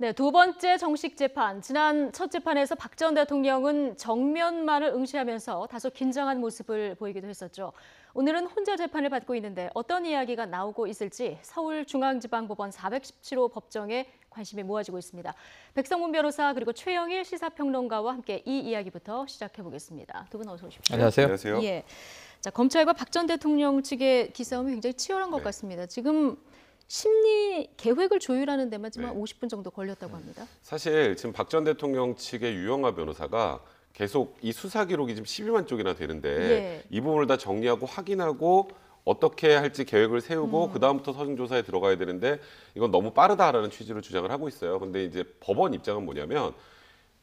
네, 두 번째 정식 재판. 지난 첫 재판에서 박 전 대통령은 정면만을 응시하면서 다소 긴장한 모습을 보이기도 했었죠. 오늘은 혼자 재판을 받고 있는데 어떤 이야기가 나오고 있을지 서울중앙지방법원 417호 법정에 관심이 모아지고 있습니다. 백성문 변호사 그리고 최영일 시사평론가와 함께 이 이야기부터 시작해 보겠습니다. 두 분 어서 오십시오. 안녕하세요. 안녕하세요. 예, 자, 검찰과 박 전 대통령 측의 기싸움이 굉장히 치열한 것 같습니다. 지금 심리 계획을 조율하는 데만 지금 50분 정도 걸렸다고 합니다. 사실 지금 박 전 대통령 측의 유영하 변호사가 계속 이 수사 기록이 지금 12만 쪽이나 되는데 예. 이 부분을 다 정리하고 확인하고 어떻게 할지 계획을 세우고 그다음부터 서중 조사에 들어가야 되는데 이건 너무 빠르다라는 취지로 주장을 하고 있어요. 근데 이제 법원 입장은 뭐냐면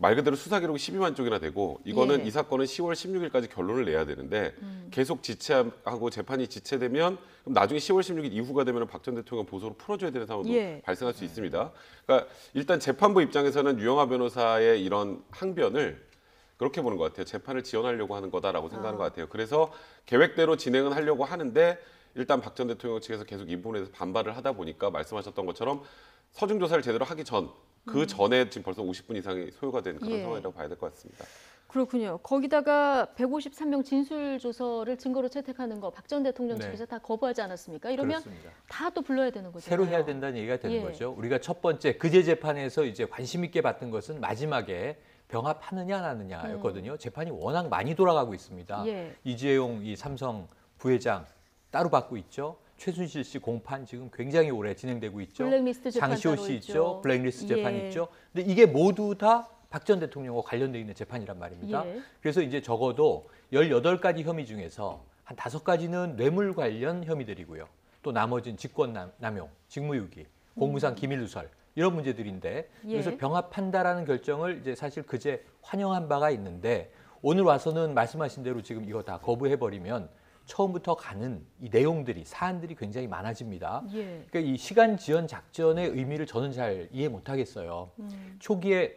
말 그대로 수사 기록이 12만 쪽이나 되고 이거는 예. 이 사건은 10월 16일까지 결론을 내야 되는데 계속 지체하고 재판이 지체되면 그럼 나중에 10월 16일 이후가 되면 박 전 대통령 보석으로 풀어줘야 되는 상황도 예. 발생할 수 있습니다. 그러니까 일단 재판부 입장에서는 유영하 변호사의 이런 항변을 그렇게 보는 것 같아요. 재판을 지연하려고 하는 거다라고 생각하는 것 같아요. 그래서 계획대로 진행은 하려고 하는데 일단 박 전 대통령 측에서 계속 이 부분에 대해서 반발을 하다 보니까 말씀하셨던 것처럼 서중 조사를 제대로 하기 전 그 전에 지금 벌써 50분 이상이 소요가 된 그런 예. 상황이라고 봐야 될 것 같습니다. 그렇군요. 거기다가 153명 진술 조서를 증거로 채택하는 거 박 전 대통령 네. 측에서 다 거부하지 않았습니까? 이러면 그렇습니다. 다 또 불러야 되는 거죠. 새로 해야 된다는 얘기가 되는 예. 거죠. 우리가 첫 번째 그제 재판에서 이제 관심 있게 봤던 것은 마지막에 병합하느냐 안 하느냐였거든요. 재판이 워낙 많이 돌아가고 있습니다. 예. 이재용 이 삼성 부회장 따로 받고 있죠. 최순실 씨 공판 지금 굉장히 오래 진행되고 있죠. 블랙리스트 재판 장시호 따로 씨 있죠. 있죠. 블랙리스트 재판 예. 있죠. 근데 이게 모두 다 박 전 대통령과 관련돼 있는 재판이란 말입니다. 예. 그래서 이제 적어도 18가지 혐의 중에서 한 5가지는 뇌물 관련 혐의들이고요. 또 나머지는 직권남용, 직무유기, 공무상 기밀누설 이런 문제들인데 그래서 예. 병합한다라는 결정을 이제 사실 그제 환영한 바가 있는데 오늘 와서는 말씀하신 대로 지금 이거 다 거부해버리면 처음부터 가는 이 내용들이 사안들이 굉장히 많아집니다. 예. 그러니까 이 시간 지연 작전의 의미를 저는 잘 이해 못하겠어요. 초기에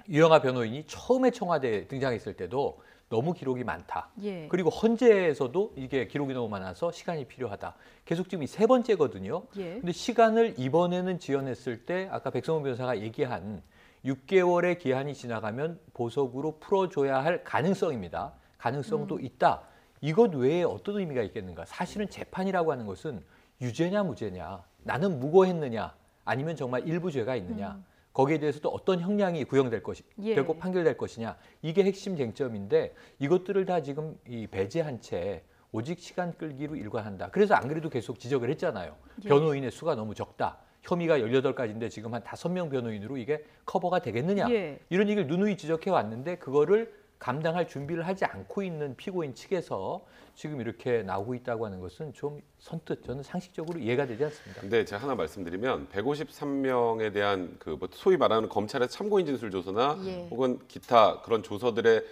유영하 변호인이 처음에 청와대에 등장했을 때도 너무 기록이 많다. 예. 그리고 헌재에서도 이게 기록이 너무 많아서 시간이 필요하다. 계속 지금 이 세 번째거든요. 예. 근데 시간을 이번에는 지연했을 때 아까 백성원 변호사가 얘기한 6개월의 기한이 지나가면 보석으로 풀어줘야 할 가능성입니다. 가능성도 있다. 이것 외에 어떤 의미가 있겠는가? 사실은 재판이라고 하는 것은 유죄냐 무죄냐, 나는 무고했느냐, 아니면 정말 일부 죄가 있느냐, 거기에 대해서도 어떤 형량이 구형될 예. 되고 판결될 것이냐, 이게 핵심 쟁점인데 이것들을 다 지금 이 배제한 채 오직 시간 끌기로 일관한다. 그래서 안 그래도 계속 지적을 했잖아요. 예. 변호인의 수가 너무 적다. 혐의가 18가지인데 지금 한 5명 변호인으로 이게 커버가 되겠느냐. 예. 이런 얘기를 누누이 지적해 왔는데 그거를 감당할 준비를 하지 않고 있는 피고인 측에서 지금 이렇게 나오고 있다고 하는 것은 좀 선뜻 저는 상식적으로 이해가 되지 않습니다. 근데 제가 하나 말씀드리면 153명에 대한 그 뭐 소위 말하는 검찰의 참고인 진술 조서나 예. 혹은 기타 그런 조서들의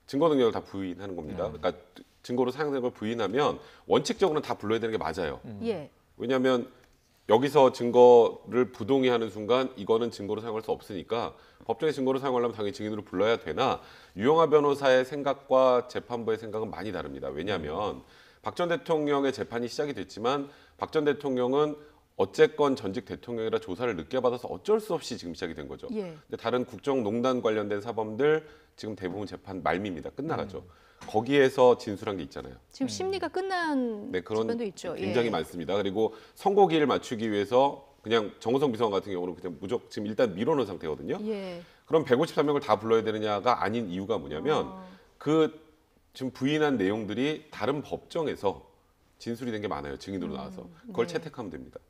증거 능력을 다 부인하는 겁니다. 그러니까 증거로 사용된 걸 부인하면 원칙적으로는 다 불러야 되는 게 맞아요. 예. 왜냐하면 여기서 증거를 부동의하는 순간 이거는 증거로 사용할 수 없으니까 법정에 증거로 사용하려면 당연히 증인으로 불러야 되나 유영하 변호사의 생각과 재판부의 생각은 많이 다릅니다. 왜냐하면 박 전 대통령의 재판이 시작이 됐지만 박 전 대통령은 어쨌건 전직 대통령이라 조사를 늦게 받아서 어쩔 수 없이 지금 시작이 된 거죠. 예. 근데 다른 국정농단 관련된 사범들 지금 대부분 재판 말미입니다. 끝나가죠. 거기에서 진술한 게 있잖아요. 지금 심리가 끝난 네, 그런 집안도 있죠. 굉장히 예. 많습니다. 그리고 선고기를 맞추기 위해서 그냥 정호성 비서관 같은 경우는 그냥 무조건 지금 일단 미뤄놓은 상태거든요. 예. 그럼 153명을 다 불러야 되느냐가 아닌 이유가 뭐냐면 그 지금 부인한 내용들이 다른 법정에서 진술이 된 게 많아요. 증인으로 나와서 그걸 네. 채택하면 됩니다.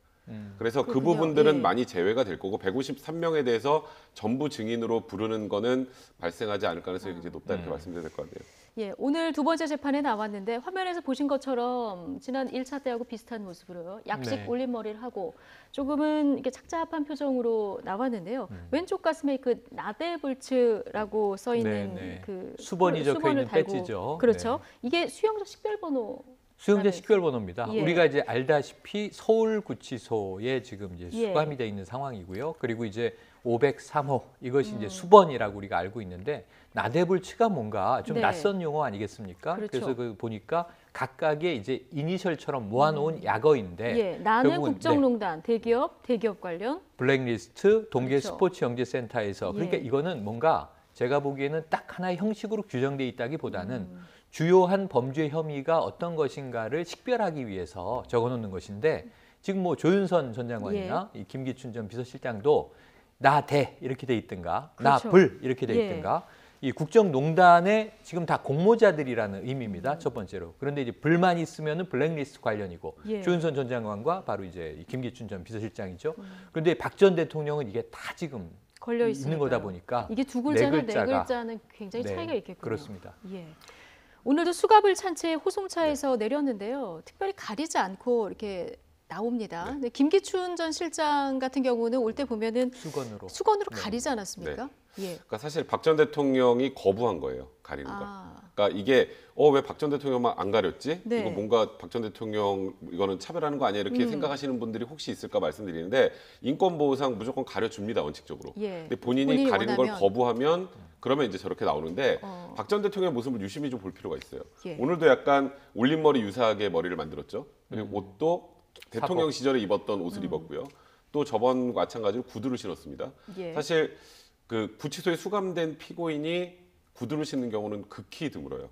그래서 그 그렇군요. 부분들은 예. 많이 제외가 될 거고 153명에 대해서 전부 증인으로 부르는 거는 발생하지 않을 가능성이 굉장히 높다 이렇게 말씀드려야 될 것 같네요. 예, 오늘 두 번째 재판에 나왔는데 화면에서 보신 것처럼 지난 1차 때하고 비슷한 모습으로요. 약식 네. 올림머리를 하고 조금은 이렇게 착잡한 표정으로 나왔는데요. 왼쪽 가슴에 그 나대불츠라고 써 있는 네, 네. 그 수번이 적혀 수번을 있는 달고 배지죠. 그렇죠. 네. 이게 수용자 식별번호. 수용자 식별번호입니다. 예. 우리가 이제 알다시피 서울구치소에 지금 이제 예. 수감이 돼 있는 상황이고요. 그리고 이제 503호 이것이 이제 수번이라고 우리가 알고 있는데 나대불치가 뭔가 좀 네. 낯선 용어 아니겠습니까? 그렇죠. 그래서 그 보니까 각각의 이제 이니셜처럼 모아놓은 약어인데 예, 나는 결국은, 국정농단, 대기업 관련. 블랙리스트, 동계 그렇죠. 스포츠 영재센터에서 그러니까 예. 이거는 뭔가 제가 보기에는 딱 하나의 형식으로 규정돼 있다기보다는 주요한 범죄 혐의가 어떤 것인가를 식별하기 위해서 적어놓는 것인데 지금 뭐 조윤선 전 장관이나 이 김기춘 전 비서실장도 나 대 이렇게 돼 있든가 그렇죠. 나 불 이렇게 돼 예. 있든가 이 국정농단의 지금 다 공모자들이라는 의미입니다. 첫 번째로. 그런데 이제 불만 있으면은 블랙리스트 관련이고 예. 조윤선 전 장관과 바로 이제 이 김기춘 전 비서실장이죠. 그런데 박 전 대통령은 이게 다 지금 걸려 있는 있으니까요. 거다 보니까 이게 두 글자나 네 글자가- 글자는 굉장히 네, 차이가 있겠군요. 그렇습니다. 예. 오늘도 수갑을 찬 채 호송차에서 내렸는데요. 특별히 가리지 않고 이렇게 나옵니다. 근데 김기춘 전 실장 같은 경우는 올 때 보면은 수건으로. 수건으로 가리지 않았습니까? 예. 그러니까 사실 박 전 대통령이 거부한 거예요. 가리는 거. 아, 그러니까 이게 왜 박 전 대통령만 안 가렸지? 네. 이거 뭔가 박 전 대통령 이거는 차별하는 거 아니야? 이렇게 생각하시는 분들이 혹시 있을까 말씀드리는데 인권보호상 무조건 가려줍니다. 원칙적으로. 예. 근데 본인이 본인이 가리는 원하면. 걸 거부하면 그러면 이제 저렇게 나오는데 어. 박 전 대통령의 모습을 유심히 좀 볼 필요가 있어요. 예. 오늘도 약간 올림머리 유사하게 머리를 만들었죠. 그리고 옷도 대통령 사복. 시절에 입었던 옷을 입었고요. 또 저번 마찬가지로 구두를 신었습니다. 예. 사실 그 구치소에 수감된 피고인이 구두를 신는 경우는 극히 드물어요.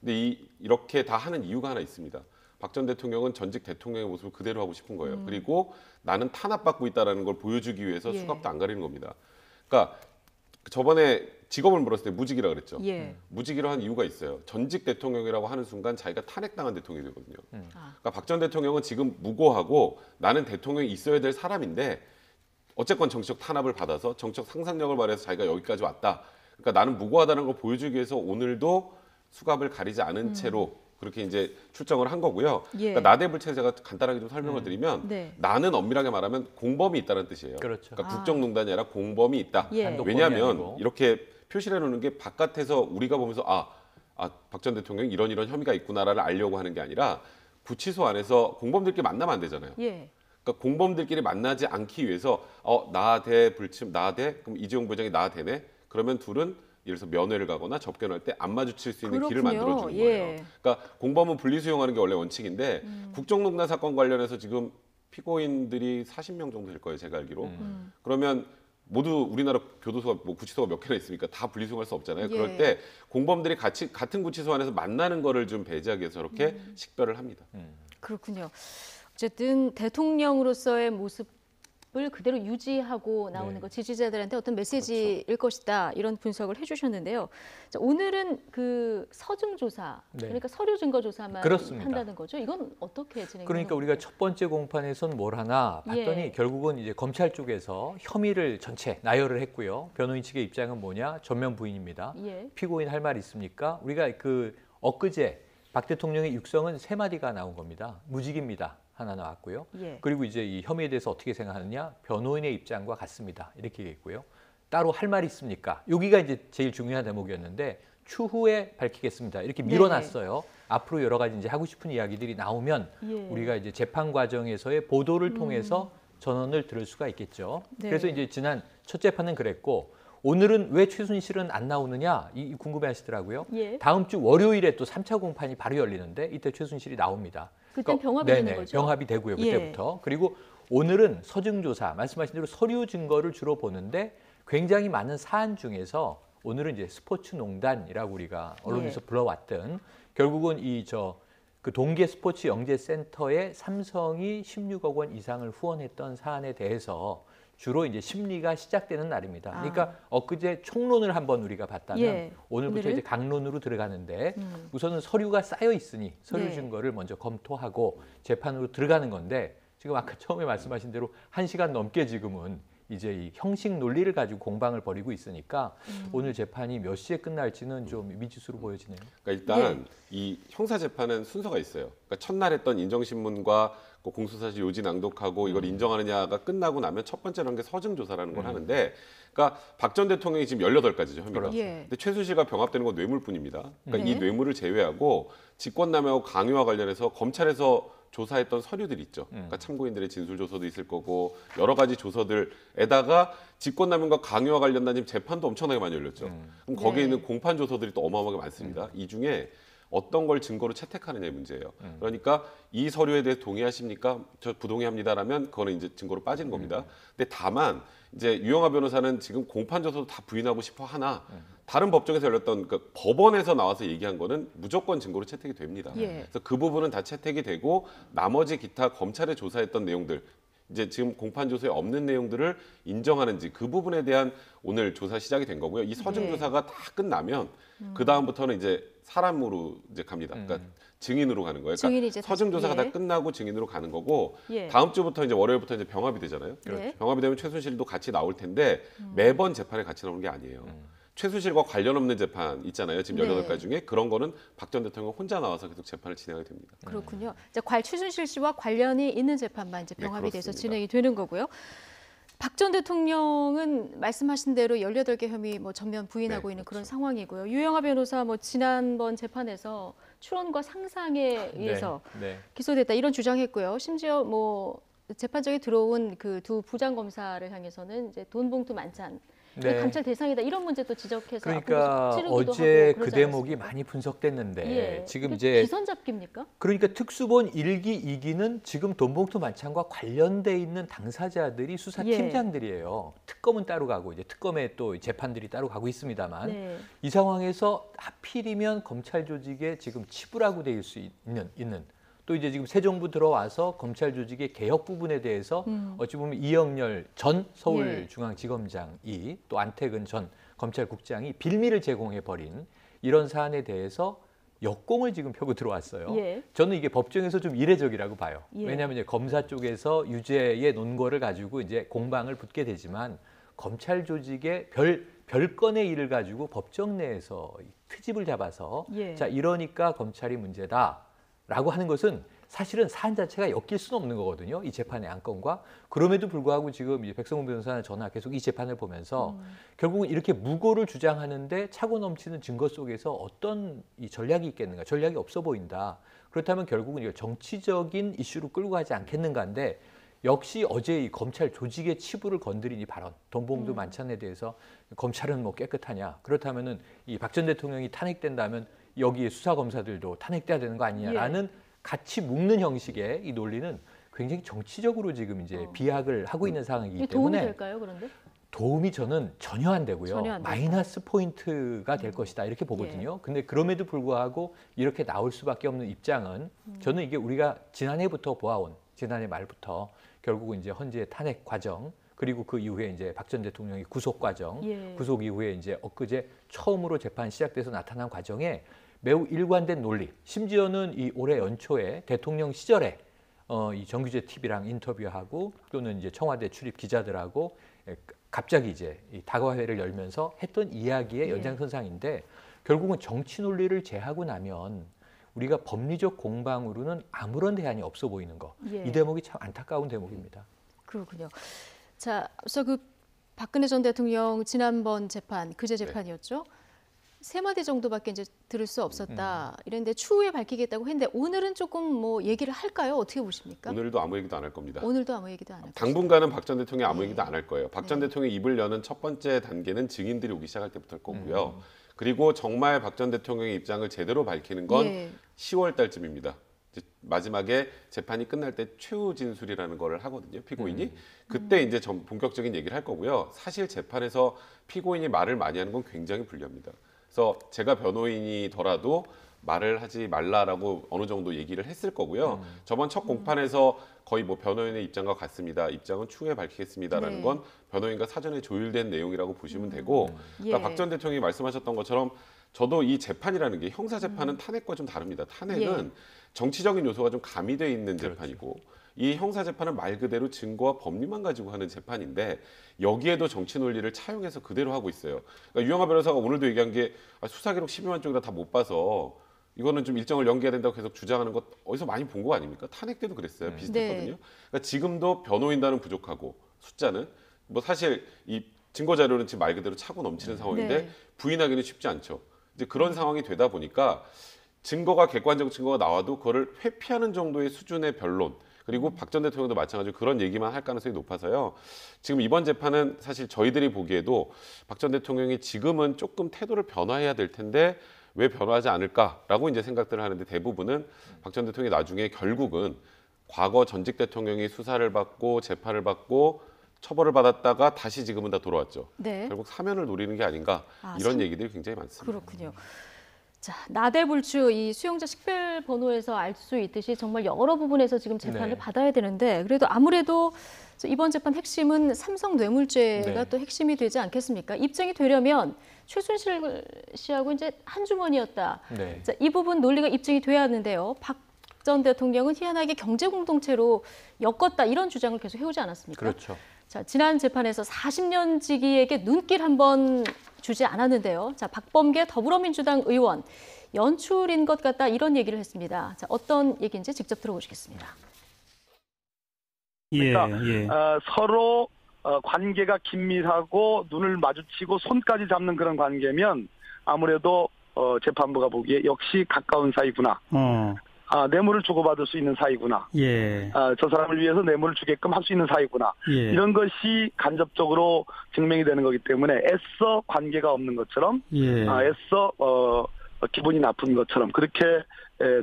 근데 이렇게 다 하는 이유가 하나 있습니다. 박 전 대통령은 전직 대통령의 모습을 그대로 하고 싶은 거예요. 그리고 나는 탄압받고 있다는 걸 보여주기 위해서 예. 수갑도 안 가리는 겁니다. 그러니까 저번에 직업을 물었을 때 무직이라 그랬죠. 예. 무직이라 한 이유가 있어요. 전직 대통령이라고 하는 순간 자기가 탄핵당한 대통령이 되거든요. 아. 그러니까 박 전 대통령은 지금 무고하고 나는 대통령이 있어야 될 사람인데 어쨌건 정치적 탄압을 받아서 정치적 상상력을 발휘해서 자기가 여기까지 왔다. 그러니까 나는 무고하다는 걸 보여주기 위해서 오늘도 수갑을 가리지 않은 채로 그렇게 이제 출정을 한 거고요. 예. 그러니까 나대불체 제가 간단하게 좀 설명을 드리면 네. 나는 엄밀하게 말하면 공범이 있다는 뜻이에요. 그렇죠. 그러니까 국정농단이 아니라 공범이 있다. 예. 단독범이 왜냐하면 아니고. 이렇게 표시를 해놓는 게 바깥에서 우리가 보면서 박 전 대통령이 이런 혐의가 있구나를 알려고 하는 게 아니라 구치소 안에서 공범들끼리 만나면 안 되잖아요. 예. 그러니까 공범들끼리 만나지 않기 위해서 나대 불침 나대 그럼 이재용 부장이 나대네 그러면 둘은 예를 들어서 면회를 가거나 접견할 때 안 마주칠 수 있는 길을 그렇군요. 만들어주는 예. 거예요. 그러니까 공범은 분리수용하는 게 원래 원칙인데 국정농단 사건 관련해서 지금 피고인들이 40명 정도 될 거예요, 제가 알기로. 그러면 모두 우리나라 교도소가 뭐 구치소가 몇 개나 있으니까 다 분리수용할 수 없잖아요. 예. 그럴 때 공범들이 같은 구치소 안에서 만나는 거를 좀 배제하기 위해서 저렇게 식별을 합니다. 그렇군요. 어쨌든 대통령으로서의 모습을 그대로 유지하고 나오는 네. 것 지지자들한테 어떤 메시지일 것이다 이런 분석을 해주셨는데요. 자, 오늘은 그 서증 조사, 네. 그러니까 서류 증거 조사만 그렇습니다. 한다는 거죠. 이건 어떻게 진행되는 그러니까 우리가 첫 번째 공판에선 뭘 하나 봤더니 예. 결국은 이제 검찰 쪽에서 혐의를 전체 나열을 했고요. 변호인 측의 입장은 뭐냐? 전면 부인입니다. 예. 피고인 할 말 있습니까? 우리가 그 엊그제 박 대통령의 육성은 세 마디가 나온 겁니다. 무직입니다. 하나 나왔고요. 예. 그리고 이제 이 혐의에 대해서 어떻게 생각하느냐? 변호인의 입장과 같습니다. 이렇게 얘기했고요. 따로 할 말 있습니까? 여기가 이제 제일 중요한 대목이었는데 추후에 밝히겠습니다. 이렇게 네. 밀어놨어요. 앞으로 여러 가지 이제 하고 싶은 이야기들이 나오면 예. 우리가 이제 재판 과정에서의 보도를 통해서 전언을 들을 수가 있겠죠. 네. 그래서 이제 지난 첫 재판은 그랬고 오늘은 왜 최순실은 안 나오느냐 이 궁금해하시더라고요. 예. 다음 주 월요일에 또 3차 공판이 바로 열리는데 이때 최순실이 나옵니다. 그땐 병합이 네네, 되는 거죠? 병합이 되고요. 예. 그때부터. 그리고 오늘은 서증조사 말씀하신 대로 서류 증거를 주로 보는데 굉장히 많은 사안 중에서 오늘은 이제 스포츠농단이라고 우리가 언론에서 예. 불러왔던 결국은 그 동계 스포츠 영재센터에 삼성이 16억 원 이상을 후원했던 사안에 대해서 주로 이제 심리가 시작되는 날입니다. 그러니까 엊그제 총론을 한번 우리가 봤다면 예. 오늘부터 오늘은? 이제 강론으로 들어가는데 우선은 서류가 쌓여 있으니 서류 네. 증거를 먼저 검토하고 재판으로 들어가는 건데 지금 아까 처음에 말씀하신 대로 1시간 넘게 지금은 이제 이 형식 논리를 가지고 공방을 벌이고 있으니까 오늘 재판이 몇 시에 끝날지는 좀 미지수로 보여지네요. 그러니까 일단 이 형사 재판은 순서가 있어요. 그러니까 첫날 했던 인정신문과 그 공소사실 요지 낭독하고 이걸 인정하느냐가 끝나고 나면 첫 번째로 한 게 서증 조사라는 걸 하는데, 그러니까 박 전 대통령이 지금 18가지죠 혐의가. 그렇죠. 예. 근데 최순실과 병합되는 건 뇌물뿐입니다. 그러니까 네. 이 뇌물을 제외하고 직권남용하고 강요와 관련해서 검찰에서 조사했던 서류들이 있죠. 그러니까 참고인들의 진술 조서도 있을 거고 여러 가지 조서들에다가 직권남용과 강요와 관련된 지금 재판도 엄청나게 많이 열렸죠. 그럼 거기에 네. 있는 공판 조서들이 또 어마어마하게 많습니다. 이 중에 어떤 걸 증거로 채택하느냐의 문제예요. 그러니까 이 서류에 대해 동의하십니까? 저 부동의합니다라면 그거는 이제 증거로 빠지는 겁니다. 근데 다만 이제 유영하 변호사는 지금 공판조서도 다 부인하고 싶어 하나 다른 법정에서 열렸던 그 법원에서 나와서 얘기한 거는 무조건 증거로 채택이 됩니다. 예. 그래서 그 부분은 다 채택이 되고 나머지 기타 검찰에 조사했던 내용들 이제 지금 공판조서에 없는 내용들을 인정하는지 그 부분에 대한 오늘 조사 시작이 된 거고요. 이 서중 조사가 다 끝나면 그 다음부터는 이제 사람으로 이제 갑니다. 그러니까 증인으로 가는 거예요. 증인이 그러니까 이제 서중 조사가 예. 다 끝나고 증인으로 가는 거고 예. 다음 주부터 이제 월요일부터 이제 병합이 되잖아요. 그렇죠. 병합이 되면 최순실도 같이 나올 텐데 매번 재판에 같이 나오는 게 아니에요. 최순실과 관련 없는 재판 있잖아요. 지금 네. 18가지 중에 그런 거는 박 전 대통령 혼자 나와서 계속 재판을 진행하게 됩니다. 그렇군요. 이제 최순실 씨와 관련이 있는 재판만 이제 네, 병합이 돼서 그렇습니다. 진행이 되는 거고요. 박 전 대통령은 말씀하신 대로 18개 혐의 전면 부인하고 네, 있는 그런 그렇죠. 상황이고요. 유영하 변호사 지난번 재판에서 추론과 상상에 의해서 네. 기소됐다 이런 주장했고요. 심지어 재판정에 들어온 그 두 부장 검사를 향해서는 이제 돈 봉투 만찬 네. 감찰 대상이다 이런 문제도 지적해서 그러니까 앞으로 찌르기도 어제 하고 그 그러지 대목이 않았습니까? 많이 분석됐는데 예. 지금 이게 이제 기선 잡기입니까? 그러니까 특수본 1기, 2기는 지금 돈봉투 만찬과 관련돼 있는 당사자들이 수사팀장들이에요. 특검은 따로 가고 이제 특검에 또 재판들이 따로 가고 있습니다만 네. 이 상황에서 하필이면 검찰 조직에 지금 치부라고 될 수 있는 또 이제 지금 새 정부 들어와서 검찰 조직의 개혁 부분에 대해서 어찌 보면 이영렬 전 서울중앙지검장이 또 안태근 전 검찰국장이 빌미를 제공해 버린 이런 사안에 대해서 역공을 지금 펴고 들어왔어요. 예. 저는 이게 법정에서 좀 이례적이라고 봐요. 예. 왜냐하면 이제 검사 쪽에서 유죄의 논거를 가지고 이제 공방을 붙게 되지만 검찰 조직의 별건의 일을 가지고 법정 내에서 트집을 잡아서 예. 자 이러니까 검찰이 문제다라고 하는 것은 사실은 사안 자체가 엮일 수는 없는 거거든요. 이 재판의 안건과. 그럼에도 불구하고 지금 이제 백성훈 변호사는 저나 계속 이 재판을 보면서 결국은 이렇게 무고를 주장하는데 차고 넘치는 증거 속에서 어떤 이 전략이 있겠는가. 전략이 없어 보인다. 그렇다면 결국은 이거 정치적인 이슈로 끌고 가지 않겠는가인데 역시 어제 이 검찰 조직의 치부를 건드린 이 발언, 돈봉투 만찬에 대해서 검찰은 깨끗하냐. 그렇다면은 이 박 전 대통령이 탄핵된다면 여기에 수사 검사들도 탄핵돼야 되는 거 아니냐라는 같이 묶는 형식의 이 논리는 굉장히 정치적으로 지금 이제 비약을 하고 있는 상황이기 이게 도움이 때문에 될까요, 그런데? 도움이 저는 전혀 안 되고요. 전혀 안 된다. 마이너스 포인트가 될 것이다 이렇게 보거든요. 근데 그럼에도 불구하고 이렇게 나올 수밖에 없는 입장은 저는 이게 우리가 지난해부터 보아온 지난해 말부터 결국은 이제 헌재의 탄핵 과정 그리고 그 이후에 이제 박 전 대통령의 구속 과정, 예. 구속 이후에 이제 엊그제 처음으로 재판 시작돼서 나타난 과정에 매우 일관된 논리, 심지어는 이 올해 연초에 대통령 시절에 이 정규제 TV랑 인터뷰하고 또는 이제 청와대 출입 기자들하고 갑자기 이제 이 다과회를 열면서 했던 이야기의 연장선상인데 결국은 정치 논리를 제하고 나면 우리가 법리적 공방으로는 아무런 대안이 없어 보이는 거. 예. 이 대목이 참 안타까운 대목입니다. 그렇군요. 자, 앞서 박근혜 전 대통령 지난번 재판, 그제 재판이었죠. 세 마디 정도밖에 이제 들을 수 없었다. 이랬는데 추후에 밝히겠다고 했는데 오늘은 조금 얘기를 할까요? 어떻게 보십니까? 오늘도 아무 얘기도 안 할 겁니다. 오늘도 아무 얘기도 안 할 당분간은 박 전 대통령이 아무 얘기도 안 할 거예요. 박 전 네. 대통령이 입을 여는 첫 번째 단계는 증인들이 오기 시작할 때부터일 거고요. 그리고 정말 박 전 대통령의 입장을 제대로 밝히는 건 예. 10월 달쯤입니다. 이제 마지막에 재판이 끝날 때 최후 진술이라는 거를 하거든요. 피고인이. 그때 이제 본격적인 얘기를 할 거고요. 사실 재판에서 피고인이 말을 많이 하는 건 굉장히 불리합니다. 그래서 제가 변호인이더라도 말을 하지 말라라고 어느 정도 얘기를 했을 거고요. 저번 첫 공판에서 거의 변호인의 입장과 같습니다. 입장은 추후에 밝히겠습니다라는 네. 건 변호인과 사전에 조율된 내용이라고 보시면 되고 그러니까 예. 박 전 대통령이 말씀하셨던 것처럼 저도 이 재판이라는 게 형사 재판은 탄핵과 좀 다릅니다. 탄핵은 정치적인 요소가 좀 가미돼 있는 재판이고 이 형사 재판은 말 그대로 증거와 법리만 가지고 하는 재판인데 여기에도 정치 논리를 차용해서 그대로 하고 있어요. 그러니까 유영하 변호사가 오늘도 얘기한 게 수사 기록 12만 쪽이라 다 못 봐서 이거는 좀 일정을 연기해야 된다고 계속 주장하는 것 어디서 많이 본 거 아닙니까? 탄핵 때도 그랬어요. 비슷했거든요. 네. 그러니까 지금도 변호인단은 부족하고 숫자는 사실 이 증거 자료는 지금 말 그대로 차고 넘치는 상황인데 네. 부인하기는 쉽지 않죠. 이제 그런 상황이 되다 보니까 증거가 객관적 증거가 나와도 그거를 회피하는 정도의 수준의 변론 그리고 박 전 대통령도 마찬가지로 그런 얘기만 할 가능성이 높아서요. 지금 이번 재판은 사실 저희들이 보기에도 박 전 대통령이 지금은 조금 태도를 변화해야 될 텐데 왜 변화하지 않을까라고 이제 생각들을 하는데 대부분은 박 전 대통령이 나중에 결국은 과거 전직 대통령이 수사를 받고 재판을 받고 처벌을 받았다가 다시 지금은 다 돌아왔죠. 네. 결국 사면을 노리는 게 아닌가 이런 얘기들이 굉장히 많습니다. 그렇군요. 자, 나대불추 이 수용자 식별 번호에서 알 수 있듯이 정말 여러 부분에서 지금 재판을 네. 받아야 되는데 그래도 아무래도 이번 재판 핵심은 삼성 뇌물죄가 네. 또 핵심이 되지 않겠습니까? 입증이 되려면 최순실 씨하고 이제 한 주머니였다. 네. 자, 이 부분 논리가 입증이 돼야 하는데요. 박 전 대통령은 희한하게 경제 공동체로 엮었다 이런 주장을 계속 해오지 않았습니까? 그렇죠. 자, 지난 재판에서 40년 지기에게 눈길 한번 주지 않았는데요. 자, 박범계 더불어민주당 의원 연출인 것 같다 이런 얘기를 했습니다. 자, 어떤 얘기인지 직접 들어보시겠습니다. 그러니까 예. 서로 관계가 긴밀하고 눈을 마주치고 손까지 잡는 그런 관계면 아무래도 재판부가 보기에 역시 가까운 사이구나. 뇌물을 주고받을 수 있는 사이구나. 예. 저 사람을 위해서 뇌물을 주게끔 할 수 있는 사이구나. 예. 이런 것이 간접적으로 증명이 되는 거기 때문에 애써 관계가 없는 것처럼 예. 애써 기분이 나쁜 것처럼 그렇게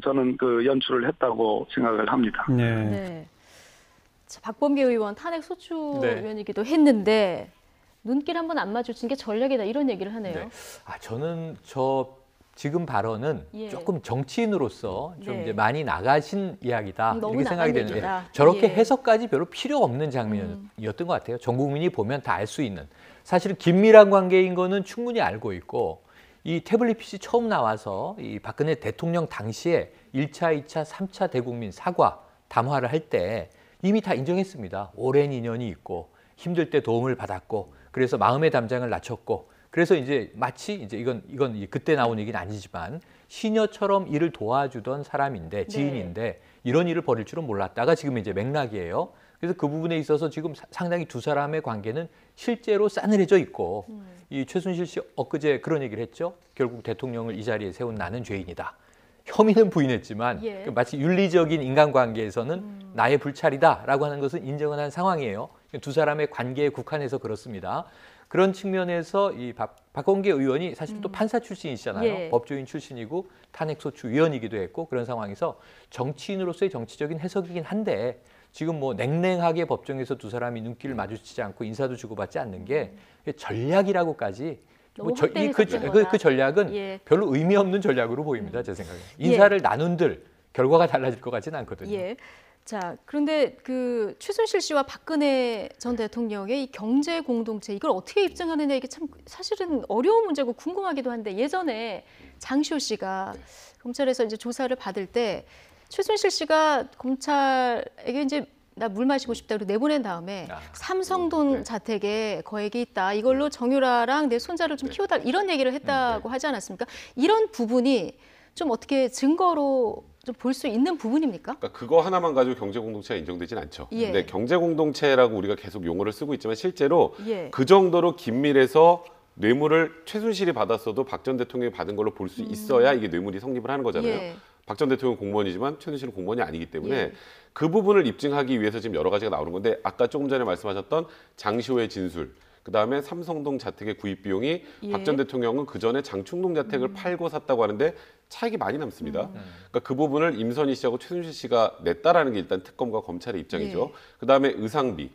저는 그 연출을 했다고 생각을 합니다. 네. 네. 자, 박범계 의원 탄핵 소추 네. 의원이기도 했는데 눈길 한번 안 마주친 게 전략이다 이런 얘기를 하네요. 네. 저는 지금 발언은 예. 조금 정치인으로서 좀 네. 이제 많이 나가신 이야기다 너무 이렇게 생각이 나간 되는데 얘기다. 저렇게 예. 해석까지 별로 필요 없는 장면이었던 것 같아요. 전 국민이 보면 다 알 수 있는. 사실은 긴밀한 관계인 거는 충분히 알고 있고 이 태블릿 PC 처음 나와서 이 박근혜 대통령 당시에 1차, 2차, 3차 대국민 사과 담화를 할 때 이미 다 인정했습니다. 오랜 인연이 있고 힘들 때 도움을 받았고 그래서 마음의 담장을 낮췄고 그래서 이제 마치 이제 이건 그때 나온 얘기는 아니지만 시녀처럼 일을 도와주던 사람인데 지인인데 이런 일을 벌일 줄은 몰랐다가 지금 이제 맥락이에요. 그래서 그 부분에 있어서 지금 상당히 두 사람의 관계는 실제로 싸늘해져 있고 이 최순실 씨 엊그제 그런 얘기를 했죠. 결국 대통령을 이 자리에 세운 나는 죄인이다. 혐의는 부인했지만 예. 마치 윤리적인 인간관계에서는 나의 불찰이다라고 하는 것은 인정을 한 상황이에요. 두 사람의 관계에 국한해서 그렇습니다. 그런 측면에서 이 박범계 의원이 사실 또 판사 출신이시잖아요. 예. 법조인 출신이고 탄핵소추위원이기도 했고 그런 상황에서 정치인으로서의 정치적인 해석이긴 한데 지금 뭐 냉랭하게 법정에서 두 사람이 눈길을 마주치지 않고 인사도 주고받지 않는 게 전략이라고까지 너무 헛되이 섞인 그 거다. 전략은 예. 별로 의미 없는 전략으로 보입니다. 제 생각에. 인사를 나눈들 결과가 달라질 것 같지는 않거든요. 예. 자, 그런데 그 최순실 씨와 박근혜 전 대통령의 이 경제 공동체 이걸 어떻게 입증하느냐 이게 참 사실은 어려운 문제고 궁금하기도 한데 예전에 장시호 씨가 검찰에서 이제 조사를 받을 때 최순실 씨가 검찰에게 이제 나 물 마시고 싶다고 내보낸 다음에 삼성동 자택에 거액이 있다. 이걸로 정유라랑 내 손자를 좀 키워달라 이런 얘기를 했다고 하지 않았습니까? 이런 부분이 좀 어떻게 증거로 좀 볼 수 있는 부분입니까? 그러니까 그거 하나만 가지고 경제 공동체가 인정되진 않죠. 예. 근데 경제 공동체라고 우리가 계속 용어를 쓰고 있지만 실제로 예. 그 정도로 긴밀해서 뇌물을 최순실이 받았어도 박 전 대통령이 받은 걸로 볼 수 있어야 이게 뇌물이 성립을 하는 거잖아요. 예. 박 전 대통령은 공무원이지만 최순실은 공무원이 아니기 때문에 예. 그 부분을 입증하기 위해서 지금 여러 가지가 나오는 건데 아까 조금 전에 말씀하셨던 장시호의 진술 그다음에 삼성동 자택의 구입 비용이 예. 박 전 대통령은 그전에 장충동 자택을 팔고 샀다고 하는데 차익이 많이 남습니다. 그러니까 그 부분을 임선희 씨하고 최순실 씨가 냈다라는 게 일단 특검과 검찰의 입장이죠. 예. 그다음에 의상비.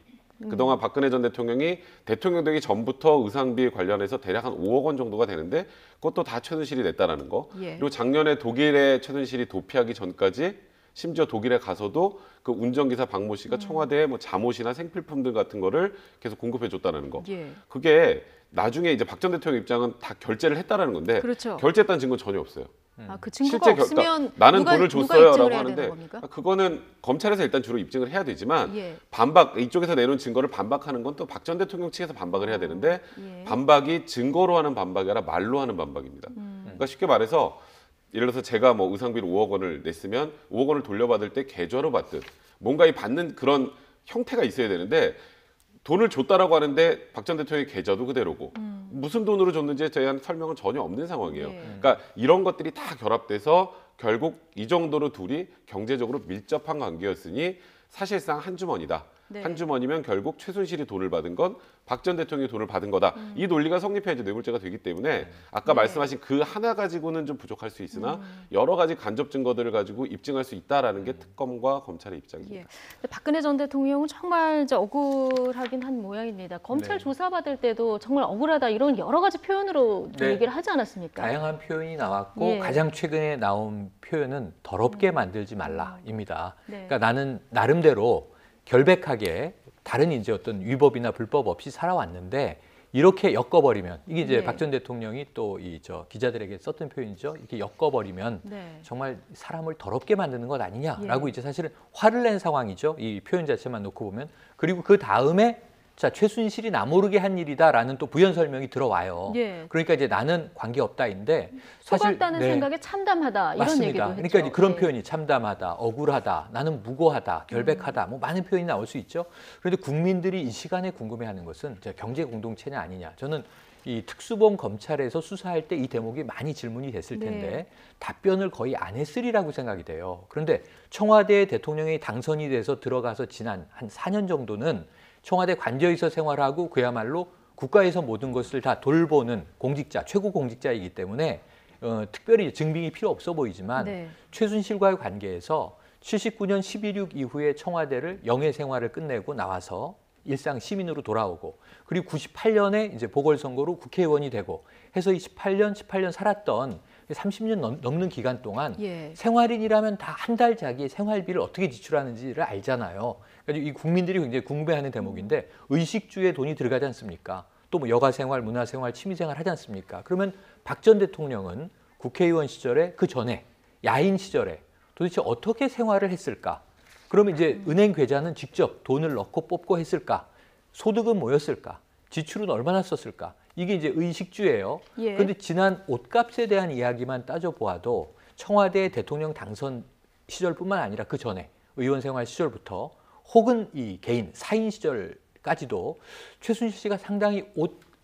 그동안 박근혜 전 대통령이 대통령 되기 전부터 의상비 관련해서 대략 한 5억 원 정도가 되는데 그것도 다 최순실이 냈다라는 거. 예. 그리고 작년에 독일에 최순실이 도피하기 전까지 심지어 독일에 가서도 그 운전기사 박모 씨가 청와대에 뭐 잠옷이나 생필품들 같은 거를 계속 공급해 줬다는 거. 예. 그게 나중에 이제 박 전 대통령 입장은 다 결제를 했다라는 건데 그렇죠. 결제했다는 증거는 전혀 없어요. 아, 그 증거가 없으면 나는 누가, 돈을 누가 줬어요라고 입증을 해야 하는데 되는 겁니까? 그거는 검찰에서 일단 주로 입증을 해야 되지만 예. 반박 이쪽에서 내놓은 증거를 반박하는 건 또 박 전 대통령 측에서 반박을 해야 되는데 예. 반박이 증거로 하는 반박이 아니라 말로 하는 반박입니다. 그러니까 쉽게 말해서 예를 들어서 제가 뭐 의상비를 5억 원을 냈으면 5억 원을 돌려받을 때 계좌로 받듯 뭔가 이 받는 그런 형태가 있어야 되는데 돈을 줬다라고 하는데 박 전 대통령의 계좌도 그대로고 무슨 돈으로 줬는지에 대한 설명은 전혀 없는 상황이에요. 예. 그러니까 이런 것들이 다 결합돼서 결국 이 정도로 둘이 경제적으로 밀접한 관계였으니 사실상 한 주머니다. 네. 한 주머니면 결국 최순실이 돈을 받은 건 박 전 대통령이 돈을 받은 거다. 이 논리가 성립해야지 뇌물죄가 되기 때문에 아까 네. 말씀하신 그 하나 가지고는 좀 부족할 수 있으나 여러 가지 간접 증거들을 가지고 입증할 수 있다라는 게 특검과 검찰의 입장입니다. 예. 근데 박근혜 전 대통령은 정말 이제 억울하긴 한 모양입니다. 검찰 네. 조사받을 때도 정말 억울하다 이런 여러 가지 표현으로 네. 얘기를 하지 않았습니까? 다양한 표현이 나왔고 예. 가장 최근에 나온 표현은 더럽게 만들지 말라입니다. 네. 그러니까 나는 나름대로 결백하게 다른 이제 어떤 위법이나 불법 없이 살아왔는데 이렇게 엮어버리면 이게 이제 네. 박 전 대통령이 또 이 기자들에게 썼던 표현이죠. 이렇게 엮어버리면 네. 정말 사람을 더럽게 만드는 것 아니냐라고 예. 이제 사실은 화를 낸 상황이죠. 이 표현 자체만 놓고 보면. 그리고 그 다음에 자 최순실이 나 모르게 한 일이다라는 또 부연 설명이 들어와요. 예. 그러니까 이제 나는 관계 없다인데 사실 속았다는 생각에 참담하다 이런 맞습니다. 얘기도 했죠. 그러니까 이제 그런 예. 표현이 참담하다, 억울하다, 나는 무고하다, 결백하다, 뭐 많은 표현이 나올 수 있죠. 그런데 국민들이 이 시간에 궁금해하는 것은 이제 경제 공동체냐 아니냐. 저는 이 특수본 검찰에서 수사할 때 이 대목이 많이 질문이 됐을 텐데 네. 답변을 거의 안 했으리라고 생각이 돼요. 그런데 청와대 대통령이 당선이 돼서 들어가서 지난 한 4년 정도는 청와대 관저에서 생활하고 그야말로 국가에서 모든 것을 다 돌보는 공직자, 최고 공직자이기 때문에 특별히 증빙이 필요 없어 보이지만 네. 최순실과의 관계에서 79년 12.6 이후에 청와대를 영예 생활을 끝내고 나와서 일상 시민으로 돌아오고 그리고 98년에 이제 보궐선거로 국회의원이 되고 해서 18년 살았던 30년 넘는 기간 동안 예. 생활인이라면 다 한 달 자기의 생활비를 어떻게 지출하는지를 알잖아요. 그래서 이 국민들이 굉장히 궁금해하는 대목인데 의식주에 돈이 들어가지 않습니까? 또 뭐 여가생활, 문화생활, 취미생활 하지 않습니까? 그러면 박 전 대통령은 국회의원 시절에 그 전에 야인 시절에 도대체 어떻게 생활을 했을까? 그러면 이제 은행 계좌는 직접 돈을 넣고 뽑고 했을까? 소득은 뭐였을까? 지출은 얼마나 썼을까? 이게 이제 의식주예요. 예. 그런데 지난 옷값에 대한 이야기만 따져보아도 청와대 대통령 당선 시절뿐만 아니라 그 전에 의원 생활 시절부터 혹은 이 개인 사인 시절까지도 최순실 씨가 상당히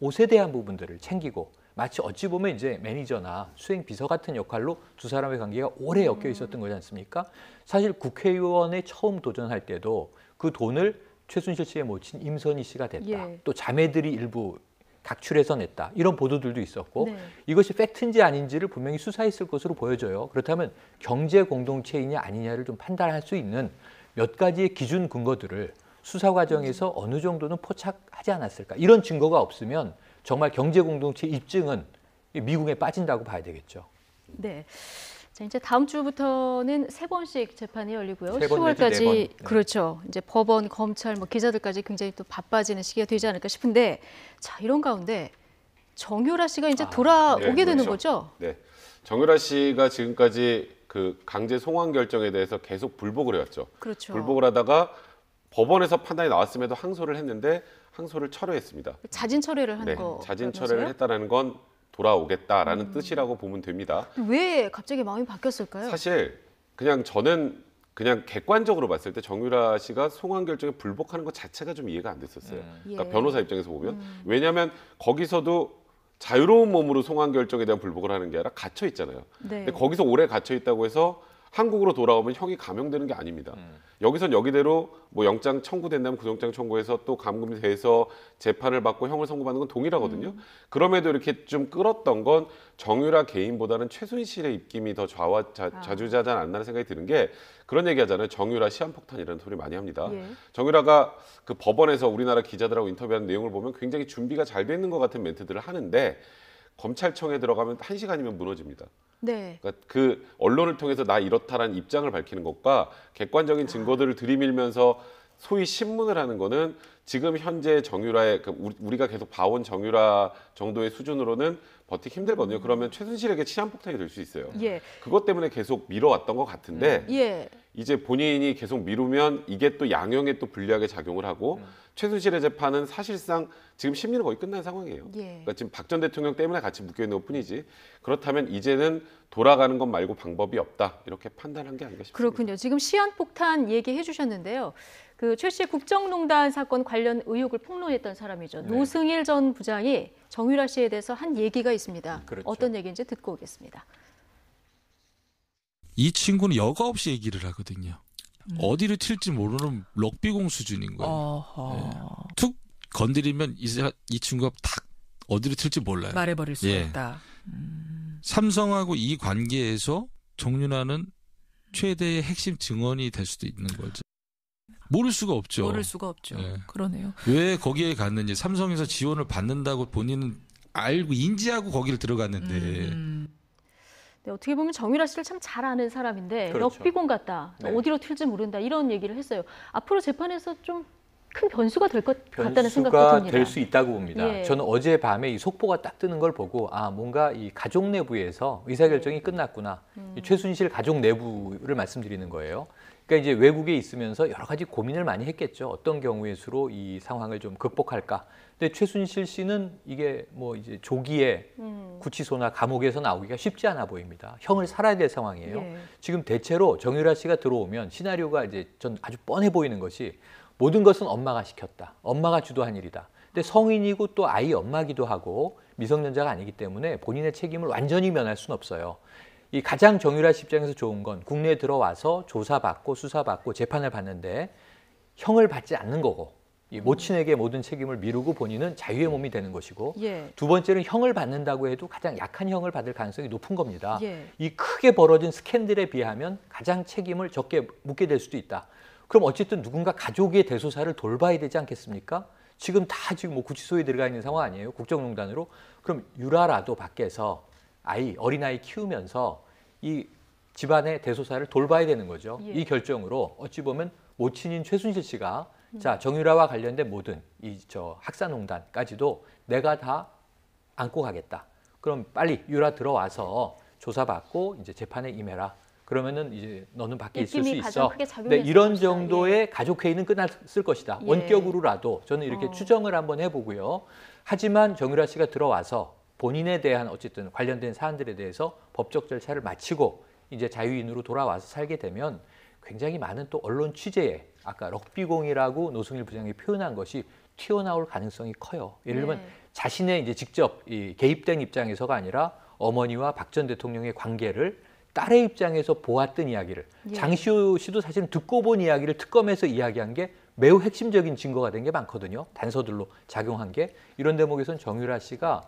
옷에 대한 부분들을 챙기고 마치 어찌 보면 이제 매니저나 수행 비서 같은 역할로 두 사람의 관계가 오래 엮여 있었던 거지 않습니까? 사실 국회의원에 처음 도전할 때도 그 돈을 최순실 씨의 모친 임선희 씨가 됐다. 예. 또 자매들이 일부 각출해서 냈다. 이런 보도들도 있었고 네. 이것이 팩트인지 아닌지를 분명히 수사했을 것으로 보여져요. 그렇다면 경제 공동체이냐 아니냐를 좀 판단할 수 있는 몇 가지의 기준 근거들을 수사 과정에서 어느 정도는 포착하지 않았을까. 이런 증거가 없으면 정말 경제 공동체 입증은 미궁에 빠진다고 봐야 되겠죠. 네. 자, 이제 다음 주부터는 3번씩 재판이 열리고요. 3번 내지 10월까지 4번. 네. 그렇죠. 이제 법원, 검찰, 뭐 기자들까지 굉장히 또 바빠지는 시기가 되지 않을까 싶은데, 자 이런 가운데 정유라 씨가 이제 돌아오게 네, 되는 그렇죠. 거죠. 네, 정유라 씨가 지금까지 그 강제 송환 결정에 대해서 계속 불복을 해왔죠. 그렇죠. 불복을 하다가 법원에서 판단이 나왔음에도 항소를 했는데 항소를 철회했습니다. 자진 철회를 한 네, 거. 자진 철회를 했다라는 건 돌아오겠다라는 뜻이라고 보면 됩니다. 왜 갑자기 마음이 바뀌었을까요? 사실 그냥 저는 그냥 객관적으로 봤을 때 정유라 씨가 송환 결정에 불복하는 것 자체가 좀 이해가 안 됐었어요. 그러니까 예. 변호사 입장에서 보면 왜냐하면 거기서도 자유로운 몸으로 송환 결정에 대한 불복을 하는 게 아니라 갇혀 있잖아요. 네. 근데 거기서 오래 갇혀 있다고 해서 한국으로 돌아오면 형이 감형되는 게 아닙니다. 여기선 여기대로 뭐 영장 청구된다면 구속영장 청구해서 또 감금이 돼서 재판을 받고 형을 선고받는 건 동일하거든요. 그럼에도 이렇게 좀 끌었던 건 정유라 개인보다는 최순실의 입김이 더 좌주자지 않나는 생각이 드는 게 그런 얘기 하잖아요. 정유라 시한폭탄이라는 소리 많이 합니다. 예. 정유라가 그 법원에서 우리나라 기자들하고 인터뷰하는 내용을 보면 굉장히 준비가 잘 돼 있는 것 같은 멘트들을 하는데 검찰청에 들어가면 1시간이면 무너집니다. 네. 그러니까 그 언론을 통해서 나 이렇다라는 입장을 밝히는 것과 객관적인 증거들을 들이밀면서 소위 신문을 하는 거는 지금 현재 정유라의 우리가 계속 봐온 정유라 정도의 수준으로는 버티기 힘들거든요. 그러면 최순실에게 치안폭탄이 될 수 있어요. 예. 그것 때문에 계속 미뤄왔던 것 같은데 예. 이제 본인이 계속 미루면 이게 또 양형에 또 불리하게 작용을 하고 최순실의 재판은 사실상 지금 심리는 거의 끝난 상황이에요. 예. 그러니까 지금 박 전 대통령 때문에 같이 묶여 있는 것뿐이지. 그렇다면 이제는 돌아가는 것 말고 방법이 없다 이렇게 판단한 게 아닌가 싶습니다. 그렇군요. 지금 시한폭탄 얘기해 주셨는데요. 그 최 씨 국정농단 사건 관련 의혹을 폭로했던 사람이죠. 네. 노승일 전 부장이 정유라 씨에 대해서 한 얘기가 있습니다. 그렇죠. 어떤 얘기인지 듣고 오겠습니다. 이 친구는 여과 없이 얘기를 하거든요. 어디를 튈지 모르는 럭비공 수준인 거예요. 어허. 툭 건드리면 이 친구가 탁 어디를 튈지 몰라요. 말해버릴 수가 예. 있다. 삼성하고 이 관계에서 정윤아는 최대의 핵심 증언이 될 수도 있는 거죠. 모를 수가 없죠. 모를 수가 없죠. 예. 그러네요. 왜 거기에 갔는지 삼성에서 지원을 받는다고 본인은 알고 인지하고 거기를 들어갔는데 네, 어떻게 보면 정유라 씨를 참 잘 아는 사람인데 그렇죠. 럭비공 같다. 네. 어디로 튈지 모른다. 이런 얘기를 했어요. 앞으로 재판에서 좀 큰 변수가 될 것 같다는 생각도 변수가 듭니다. 될 수 있다고 봅니다. 예. 저는 어젯밤에 이 속보가 딱 뜨는 걸 보고 뭔가 이 가족 내부에서 의사결정이 끝났구나. 이 최순실 가족 내부를 말씀드리는 거예요. 그러니까 이제 외국에 있으면서 여러 가지 고민을 많이 했겠죠. 어떤 경우의 수로 이 상황을 좀 극복할까. 근데 최순실 씨는 이게 뭐 이제 조기에 구치소나 감옥에서 나오기가 쉽지 않아 보입니다. 형을 살아야 될 상황이에요. 예. 지금 대체로 정유라 씨가 들어오면 시나리오가 이제 전 아주 뻔해 보이는 것이 모든 것은 엄마가 시켰다. 엄마가 주도한 일이다. 근데 성인이고 또 아이 엄마기도 하고 미성년자가 아니기 때문에 본인의 책임을 완전히 면할 수는 없어요. 이 가장 정유라 씨 입장에서 좋은 건 국내에 들어와서 조사받고 수사받고 재판을 받는데 형을 받지 않는 거고 이 모친에게 모든 책임을 미루고 본인은 자유의 몸이 되는 것이고 예. 두 번째는 형을 받는다고 해도 가장 약한 형을 받을 가능성이 높은 겁니다. 예. 이 크게 벌어진 스캔들에 비하면 가장 책임을 적게 묻게 될 수도 있다. 그럼 어쨌든 누군가 가족의 대소사를 돌봐야 되지 않겠습니까? 지금 다 지금 뭐 구치소에 들어가 있는 상황 아니에요? 국정농단으로. 그럼 유라라도 밖에서 어린아이 키우면서 이 집안의 대소사를 돌봐야 되는 거죠. 예. 이 결정으로 어찌 보면 모친인 최순실 씨가 자, 정유라와 관련된 모든 학사농단까지도 내가 다 안고 가겠다. 그럼 빨리 유라 들어와서 조사받고 이제 재판에 임해라. 그러면은 이제 너는 밖에 있을 수 입김이 가장 있어. 크게 네, 작용했을 이런 것이다. 정도의 가족 회의는 끝났을 것이다. 예. 원격으로라도 저는 이렇게 추정을 한번 해보고요. 하지만 정유라 씨가 들어와서 본인에 대한 어쨌든 관련된 사안들에 대해서 법적 절차를 마치고 이제 자유인으로 돌아와서 살게 되면 굉장히 많은 또 언론 취재에 아까 럭비공이라고 노승일 부장이 표현한 것이 튀어나올 가능성이 커요. 예를 들면 네. 자신의 이제 직접 개입된 입장에서가 아니라 어머니와 박 전 대통령의 관계를 딸의 입장에서 보았던 이야기를 예. 장시호 씨도 사실은 듣고 본 이야기를 특검에서 이야기한 게 매우 핵심적인 증거가 된 게 많거든요. 단서들로 작용한 게. 이런 대목에서는 정유라 씨가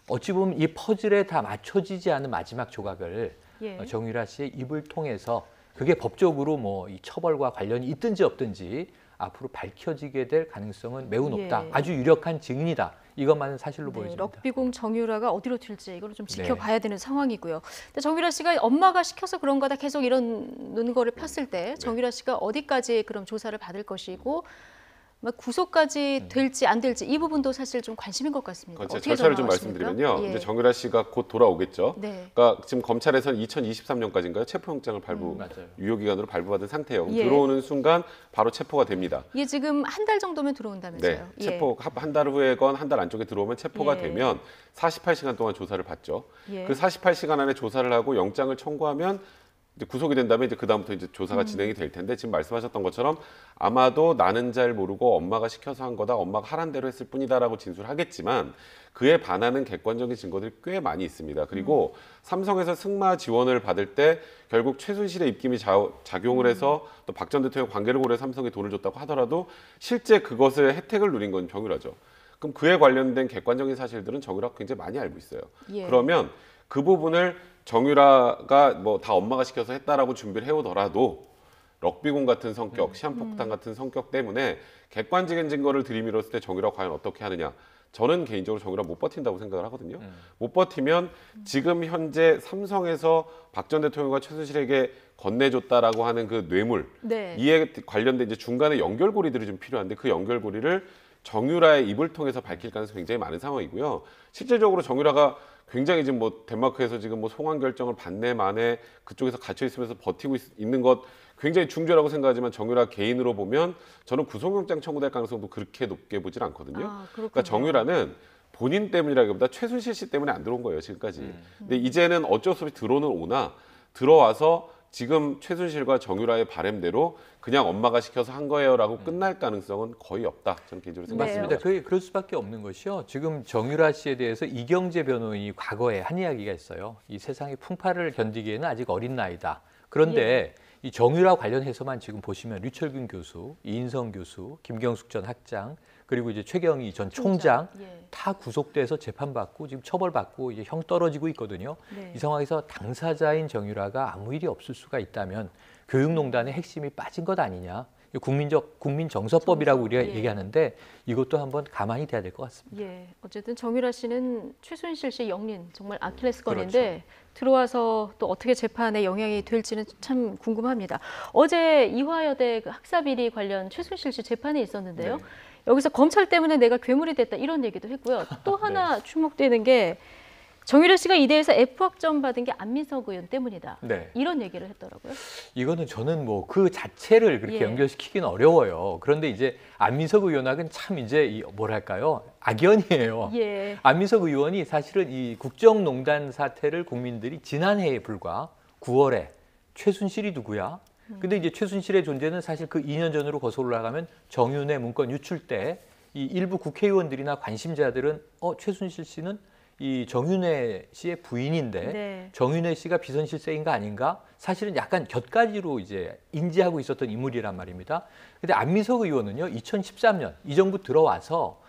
어찌 보면 이 퍼즐에 다 맞춰지지 않은 마지막 조각을 예. 정유라 씨의 입을 통해서 그게 법적으로 뭐 이 처벌과 관련이 있든지 없든지 앞으로 밝혀지게 될 가능성은 매우 높다. 예. 아주 유력한 증인이다. 이것만은 사실로 네, 보여집니다. 럭비공 정유라가 어디로 튈지 이걸 좀 네. 지켜봐야 되는 상황이고요. 근데 정유라 씨가 엄마가 시켜서 그런 거다 계속 이런 거를 폈을 때 정유라 씨가 어디까지 그럼 조사를 받을 것이고 막 구속까지 될지 안 될지 이 부분도 사실 좀 관심인 것 같습니다. 제 어떻게 절차를 좀 전망하십니까? 말씀드리면요. 예. 이제 정유라 씨가 곧 돌아오겠죠. 네. 그러니까 지금 검찰에서는 2023년까지인가요? 체포영장을 맞아요. 유효기간으로 발부받은 상태예요. 예. 들어오는 순간 바로 체포가 됩니다. 이게 지금 한 달 정도면 네, 들어온다면서요? 예. 체포 한 달 후에건 한 달 안쪽에 들어오면 체포가 예. 되면 48시간 동안 조사를 받죠. 예. 그 48시간 안에 조사를 하고 영장을 청구하면 이제 구속이 된다면 이제 그다음부터 이제 조사가 진행이 될 텐데 지금 말씀하셨던 것처럼 아마도 나는 잘 모르고 엄마가 시켜서 한 거다, 엄마가 하란 대로 했을 뿐이다라고 진술하겠지만 그에 반하는 객관적인 증거들이 꽤 많이 있습니다. 그리고 삼성에서 승마 지원을 받을 때 결국 최순실의 입김이 작용을 해서 또 박 전 대통령 관계를 고려해 삼성에 돈을 줬다고 하더라도 실제 그것을 혜택을 누린 건 정유라죠. 그럼 그에 관련된 객관적인 사실들은 정유라가 굉장히 많이 알고 있어요. 예. 그러면 그 부분을 정유라가 뭐 다 엄마가 시켜서 했다라고 준비를 해오더라도 럭비공 같은 성격, 시한폭탄 같은 성격 때문에 객관적인 증거를 들이밀었을 때 정유라가 과연 어떻게 하느냐. 저는 개인적으로 정유라 못 버틴다고 생각을 하거든요. 못 버티면 지금 현재 삼성에서 박 전 대통령과 최순실에게 건네줬다라고 하는 그 뇌물, 네. 이에 관련된 이제 중간에 연결고리들이 좀 필요한데 그 연결고리를 정유라의 입을 통해서 밝힐 가능성이 굉장히 많은 상황이고요. 실질적으로 정유라가 굉장히 지금 뭐 덴마크에서 지금 뭐 송환 결정을 받네 마네 그쪽에서 갇혀 있으면서 버티고 있는 것 굉장히 중조라고 생각하지만 정유라 개인으로 보면 저는 구속영장 청구될 가능성도 그렇게 높게 보질 않거든요. 아, 그러니까 정유라는 본인 때문이라기보다 최순실 씨 때문에 안 들어온 거예요 지금까지. 근데 이제는 어쩔 수 없이 들어오는 오나 들어와서 지금 최순실과 정유라의 바램대로 그냥 엄마가 시켜서 한 거예요라고 끝날 가능성은 거의 없다. 저는 개인적으로 생각합니다. 맞습니다. 그게 그럴 수밖에 없는 것이요. 지금 정유라 씨에 대해서 이경재 변호인이 과거에 한 이야기가 있어요. 이 세상의 풍파를 견디기에는 아직 어린 나이다. 그런데 이 정유라 관련해서만 지금 보시면 류철균 교수, 이인성 교수, 김경숙 전 학장, 그리고 이제 최경희 전 총장 예. 다 구속돼서 재판받고 지금 처벌받고 이제 형 떨어지고 있거든요. 네. 이 상황에서 당사자인 정유라가 아무 일이 없을 수가 있다면 교육농단의 핵심이 빠진 것 아니냐. 국민정서법이라고 우리가 예. 얘기하는데 이것도 한번 가만히 돼야 될 것 같습니다. 예, 어쨌든 정유라 씨는 최순실 씨 영린 정말 아킬레스건인데 들어와서 또 어떻게 재판에 영향이 될지는 참 궁금합니다. 어제 이화여대 그 학사비리 관련 최순실 씨 재판이 있었는데요. 네. 여기서 검찰 때문에 내가 괴물이 됐다 이런 얘기도 했고요. 또 하나 주목되는 게 정유라 씨가 이대에서 F학점 받은 게 안민석 의원 때문이다. 네. 이런 얘기를 했더라고요. 이거는 저는 뭐 그 자체를 그렇게 예. 연결시키기는 어려워요. 그런데 이제 안민석 의원학은 참 이제 뭐랄까요? 악연이에요. 예. 안민석 의원이 사실은 이 국정농단 사태를 국민들이 지난해에 불과 9월에 최순실이 누구야? 근데 이제 최순실의 존재는 사실 그 2년 전으로 거슬러 올라가면 정윤회 문건 유출 때 이 일부 국회의원들이나 관심자들은 최순실 씨는 이 정윤회 씨의 부인인데 네. 정윤회 씨가 비선실세인가 아닌가? 사실은 약간 곁가지로 이제 인지하고 있었던 인물이란 말입니다. 근데 안민석 의원은요, 2013년 이 정부 들어와서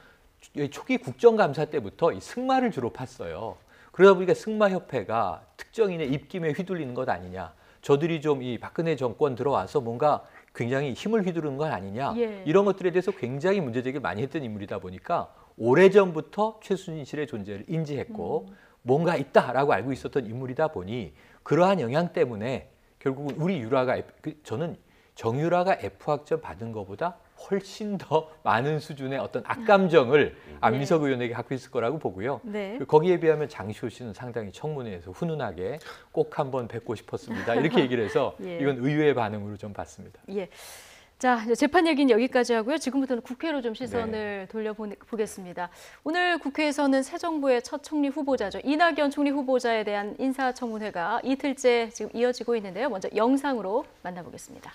초기 국정감사 때부터 이 승마를 주로 팠어요. 그러다 보니까 승마협회가 특정인의 입김에 휘둘리는 것 아니냐. 저들이 좀 이 박근혜 정권 들어와서 뭔가 굉장히 힘을 휘두르는 건 아니냐. 예. 이런 것들에 대해서 굉장히 문제제기를 많이 했던 인물이다 보니까 오래전부터 최순실의 존재를 인지했고 뭔가 있다라고 알고 있었던 인물이다 보니 그러한 영향 때문에 결국은 우리 유라가 저는 정유라가 F학점 받은 것보다 훨씬 더 많은 수준의 어떤 악감정을 안민석 의원에게 갖고 있을 거라고 보고요. 네. 거기에 비하면 장시호 씨는 상당히 청문회에서 훈훈하게 꼭 한번 뵙고 싶었습니다. 이렇게 얘기를 해서 예. 이건 의외의 반응으로 좀 봤습니다. 예. 자, 이제 재판 얘기는 여기까지 하고요. 지금부터는 국회로 좀 시선을 돌려보겠습니다. 오늘 국회에서는 새 정부의 첫 총리 후보자죠. 이낙연 총리 후보자에 대한 인사청문회가 이틀째 지금 이어지고 있는데요. 먼저 영상으로 만나보겠습니다.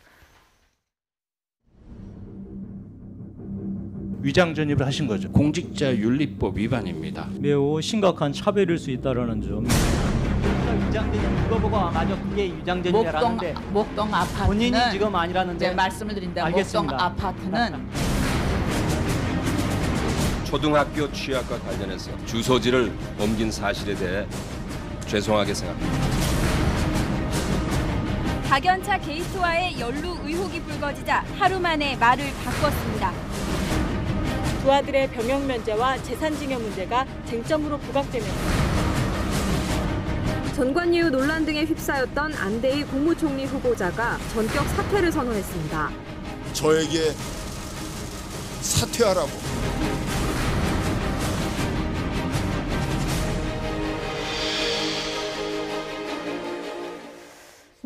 위장 전입을 하신 거죠. 공직자윤리법 위반입니다. 매우 심각한 차별일 수 있다는 점. 위장전입 이거 보고 맞아 그게 위장전입이라는데 목동 아파트는 본인이 지금 아니라는데 이제 말씀을 드린다. 알겠습니다. 목동 아파트는 초등학교 취약과 관련해서 주소지를 옮긴 사실에 대해 죄송하게 생각합니다. 박연차 게이트와의 연루 의혹이 불거지자 하루 만에 말을 바꿨습니다. 두 아들의 병역 면제와 재산증여 문제가 쟁점으로 부각되면서 전관예우 논란 등에 휩싸였던 안대희 국무총리 후보자가 전격 사퇴를 선언했습니다. 저에게 사퇴하라고.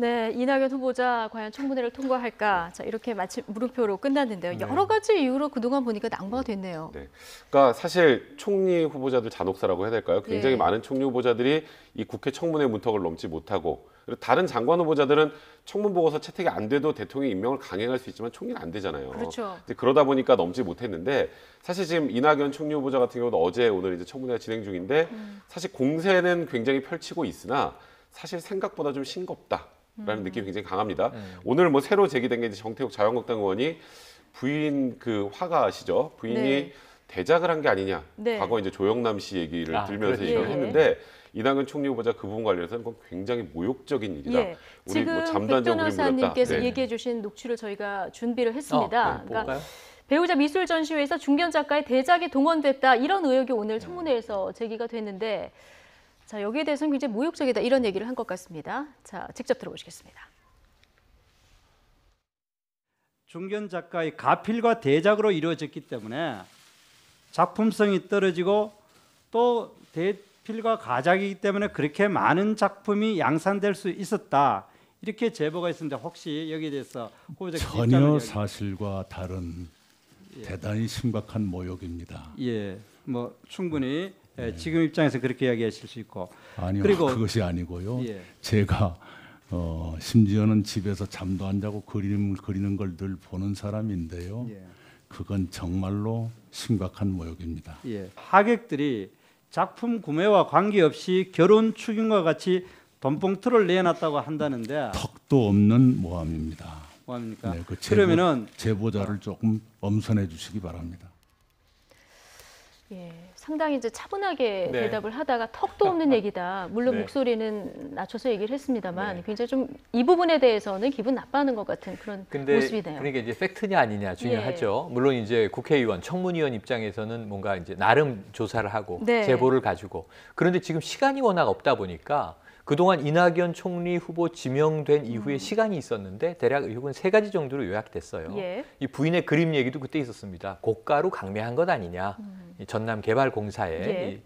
네, 이낙연 후보자 과연 청문회를 통과할까? 자, 이렇게 마치 물음표로 끝났는데요. 여러 가지 이유로 그동안 보니까 낙마가 됐네요. 네. 그러니까 사실 총리 후보자들 잔혹사라고 해야 될까요? 굉장히 예. 많은 총리 후보자들이 이 국회 청문회 문턱을 넘지 못하고 그리고 다른 장관 후보자들은 청문 보고서 채택이 안 돼도 대통령 임명을 강행할 수 있지만 총리는 안 되잖아요. 그렇죠. 이제 그러다 보니까 넘지 못했는데 사실 지금 이낙연 총리 후보자 같은 경우도 어제 오늘 이제 청문회가 진행 중인데 사실 공세는 굉장히 펼치고 있으나 사실 생각보다 좀 싱겁다. 라는 느낌이 굉장히 강합니다. 오늘 뭐 새로 제기된 게 이제 정태욱 자유한국당 의원이 부인 그 화가시죠. 부인이 네. 대작을 한 게 아니냐. 네. 과거 이제 조영남 씨 얘기를 들면서 그렇죠. 얘기를 예. 했는데 이낙연 총리 후보자 그 부분 관련해서는 그건 굉장히 모욕적인 일이다. 예. 우리 지금 뭐 백 잠단적으로 변호사님께서 네. 얘기해 주신 녹취를 저희가 준비를 했습니다. 볼까요? 그러니까 배우자 미술 전시회에서 중견 작가의 대작이 동원됐다 이런 의혹이 오늘 청문회에서 제기가 됐는데 자, 여기에 대해서는 굉장히 모욕적이다 이런 얘기를 한 것 같습니다. 자, 직접 들어보시겠습니다. 중견 작가의 가필과 대작으로 이루어졌기 때문에 작품성이 떨어지고 또 대필과 가작이기 때문에 그렇게 많은 작품이 양산될 수 있었다. 이렇게 제보가 있습니다. 혹시 여기에 대해서 후보자께서 전혀 사실과 다른 대단히 심각한 모욕입니다. 예, 뭐 충분히 지금 입장에서 그렇게 이야기하실 수 있고 아니요, 그리고 그것이 아니고요. 예. 제가 심지어는 집에서 잠도 안 자고 그림을 그리는 걸 늘 보는 사람인데요. 예. 그건 정말로 심각한 모욕입니다. 예. 하객들이 작품 구매와 관계없이 결혼 축의금과 같이 돈봉투를 내놨다고 한다는데 턱도 없는 모함입니다. 뭐합니까? 네, 그 그러면은 제보자를 조금 엄선해 주시기 바랍니다. 예, 상당히 이제 차분하게 네. 대답을 하다가 턱도 없는 얘기다. 물론 네. 목소리는 낮춰서 얘기를 했습니다만 네. 굉장히 좀 이 부분에 대해서는 기분 나빠하는 것 같은 그런 근데 모습이네요. 그러니까 이제 팩트냐 아니냐 중요하죠. 물론 이제 국회의원, 청문위원 입장에서는 뭔가 이제 나름 조사를 하고 네. 제보를 가지고 그런데 지금 시간이 워낙 없다 보니까 그동안 이낙연 총리 후보 지명된 이후에 시간이 있었는데 대략 의혹은 3가지 정도로 요약됐어요. 예. 이 부인의 그림 얘기도 그때 있었습니다. 고가로 강매한 것 아니냐. 이 전남개발공사에 예. 이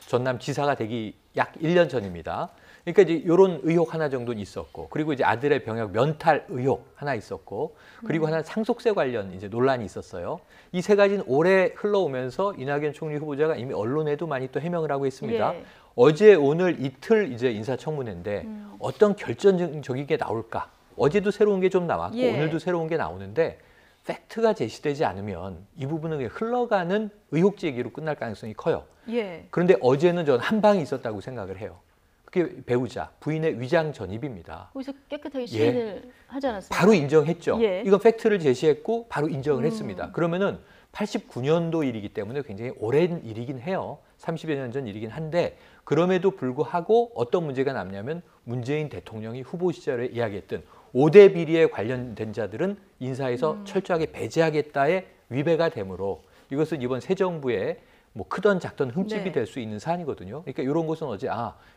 전남지사가 되기 약 1년 전입니다. 그러니까 이제 이런 의혹 하나 정도는 있었고, 그리고 이제 아들의 병역 면탈 의혹 하나 있었고, 그리고 하나 상속세 관련 이제 논란이 있었어요. 이 3가지는 오래 흘러오면서 이낙연 총리 후보자가 이미 언론에도 많이 또 해명을 하고 있습니다. 예. 어제 오늘 이틀 이제 인사청문회인데 어떤 결정적인 게 나올까? 어제도 새로운 게 좀 나왔고 예. 오늘도 새로운 게 나오는데 팩트가 제시되지 않으면 이 부분은 그냥 흘러가는 의혹 제기로 끝날 가능성이 커요. 예. 그런데 어제는 전 한 방이 있었다고 생각을 해요. 그게 배우자, 부인의 위장 전입입니다. 거기서 깨끗하게 시인을 하지 않았습니까? 바로 인정했죠. 예. 이건 팩트를 제시했고 바로 인정을 했습니다. 그러면은 89년도 일이기 때문에 굉장히 오랜 일이긴 해요. 30여 년 전 일이긴 한데 그럼에도 불구하고 어떤 문제가 남냐면 문재인 대통령이 후보 시절에 이야기했던 5대 비리에 관련된 자들은 인사에서 철저하게 배제하겠다의 위배가 되므로 이것은 이번 새 정부의 뭐 크던 작던 흠집이 네. 될 수 있는 사안이거든요. 그러니까 이런 것은 어제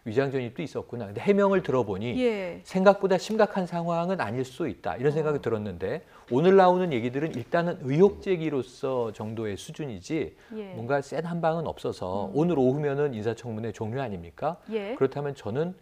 위장 전입도 있었구나. 근데 해명을 들어보니 예. 생각보다 심각한 상황은 아닐 수 있다. 이런 생각이 들었는데 오늘 나오는 얘기들은 일단은 의혹 제기로서 정도의 수준이지 예. 뭔가 센 한 방은 없어서 오늘 오후면은 인사청문회 종료 아닙니까? 예. 그렇다면 저는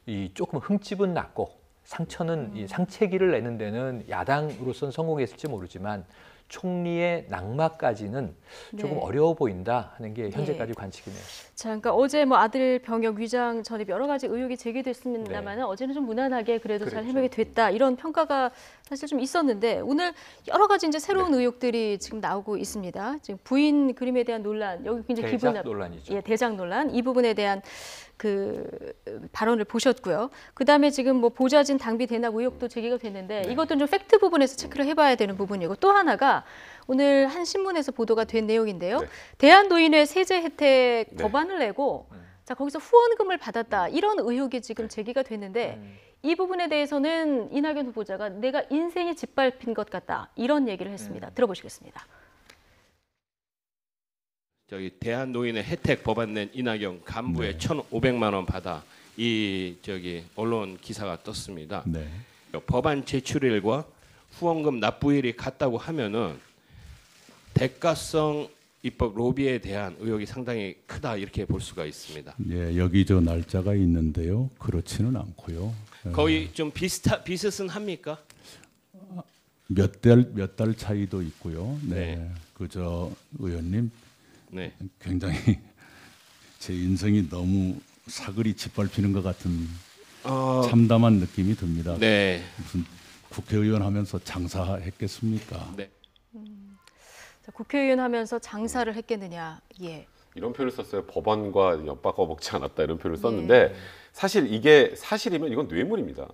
이 조금 흠집은 났고 상처는 이 상체기를 내는 데는 야당으로서는 성공했을지 모르지만 총리의 낙마까지는 조금 네. 어려워 보인다 하는 게 현재까지 네. 관측이네요. 자, 그러니까 어제 뭐 아들 병역 위장 전입 여러 가지 의혹이 제기됐습니다만 어제는 좀 무난하게 그래도 잘 그렇죠. 해명이 됐다 이런 평가가 사실 좀 있었는데 오늘 여러 가지 이제 새로운 의혹들이 지금 나오고 있습니다. 지금 부인 그림에 대한 논란 여기 굉장히 기분 대작 논란이죠. 예, 대작 논란 이 부분에 대한 그 발언을 보셨고요. 그다음에 지금 뭐 보좌진 당비 대납 의혹도 제기가 됐는데 이것도 좀 팩트 부분에서 체크를 해봐야 되는 부분이고 또 하나가 오늘 한 신문에서 보도가 된 내용인데요. 네. 대한노인회 세제 혜택 네. 법안을 내고 자 거기서 후원금을 받았다 이런 의혹이 지금 제기가 됐는데 이 부분에 대해서는 이낙연 후보자가 내가 인생이 짓밟힌 것 같다 이런 얘기를 했습니다. 들어보시겠습니다. 저기 대한노인의 혜택 법안 낸 이낙연 간부의 1,500만 원 받아 이 저기 언론 기사가 떴습니다. 네. 법안 제출일과 후원금 납부일이 같다고 하면은 대가성 입법 로비에 대한 의혹이 상당히 크다 이렇게 볼 수가 있습니다. 예, 여기 저 날짜가 있는데요. 그렇지는 않고요. 거의 좀 비슷은 합니까? 몇 달 차이도 있고요. 네. 네. 그저 의원님 네. 굉장히 제 인생이 너무 사글이 짓밟히는 것 같은 참담한 느낌이 듭니다. 네. 무슨 국회의원 하면서 장사했겠습니까? 네. 자, 국회의원 하면서 장사를 했겠느냐. 예. 이런 표현을 썼어요. 법안과 엿바꿔 먹지 않았다 이런 표현을 썼는데 사실 이게 사실이면 이건 뇌물입니다.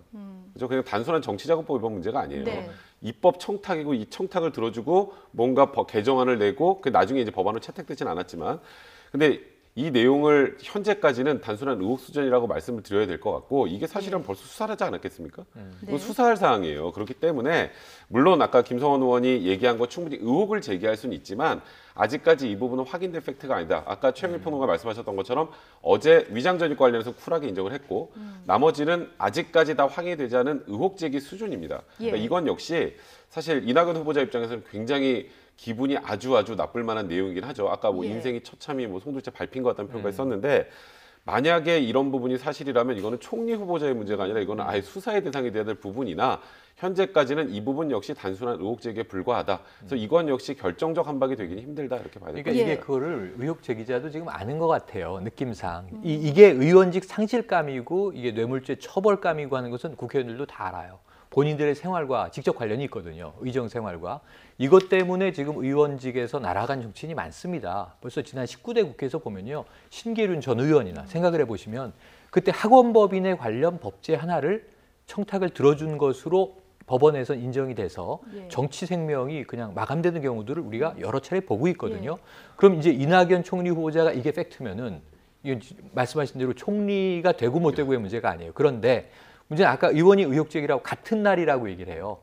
그죠? 그냥 단순한 정치자금법 위반 문제가 아니에요. 네. 입법 청탁이고 이 청탁을 들어주고 뭔가 개정안을 내고 그 나중에 이제 법안으로 채택되진 않았지만 근데 이 내용을 현재까지는 단순한 의혹 수준이라고 말씀을 드려야 될 것 같고 이게 사실은 벌써 수사를 하지 않았겠습니까? 이건 수사할 사항이에요. 그렇기 때문에 물론 아까 김성원 의원이 얘기한 거 충분히 의혹을 제기할 수는 있지만 아직까지 이 부분은 확인된 팩트가 아니다. 아까 최영일 평론가 말씀하셨던 것처럼 어제 위장 전입 관련해서 쿨하게 인정을 했고 나머지는 아직까지 다 확인이 되지 않은 의혹 제기 수준입니다. 그러니까 이건 역시 사실 이낙연 후보자 입장에서는 굉장히 기분이 아주 나쁠 만한 내용이긴 하죠. 아까 뭐 인생이 처참히 뭐 송두째 밟힌 것 같다는 평가를 썼는데 만약에 이런 부분이 사실이라면 이거는 총리 후보자의 문제가 아니라 이거는 아예 수사의 대상이 돼야 될 부분이나 현재까지는 이 부분 역시 단순한 의혹 제기에 불과하다. 그래서 이건 역시 결정적 한박이 되기는 힘들다 이렇게 봐야 됩니다. 그러니까 이게 그거를 의혹 제기자도 지금 아는 것 같아요. 느낌상. 이게 의원직 상실감이고 이게 뇌물죄 처벌감이고 하는 것은 국회의원들도 다 알아요. 본인들의 생활과 직접 관련이 있거든요. 의정 생활과. 이것 때문에 지금 의원직에서 날아간 정치인이 많습니다. 벌써 지난 19대 국회에서 보면요. 신계륜 전 의원이나 생각을 해보시면 그때 학원법인에 관련 법제 하나를 청탁을 들어준 것으로 법원에서 인정이 돼서 정치 생명이 그냥 마감되는 경우들을 우리가 여러 차례 보고 있거든요. 그럼 이제 이낙연 총리 후보자가 이게 팩트면은 이건 말씀하신 대로 총리가 되고 못 되고의 문제가 아니에요. 그런데 문제는 아까 의원이 의혹 제기라고 같은 날이라고 얘기를 해요.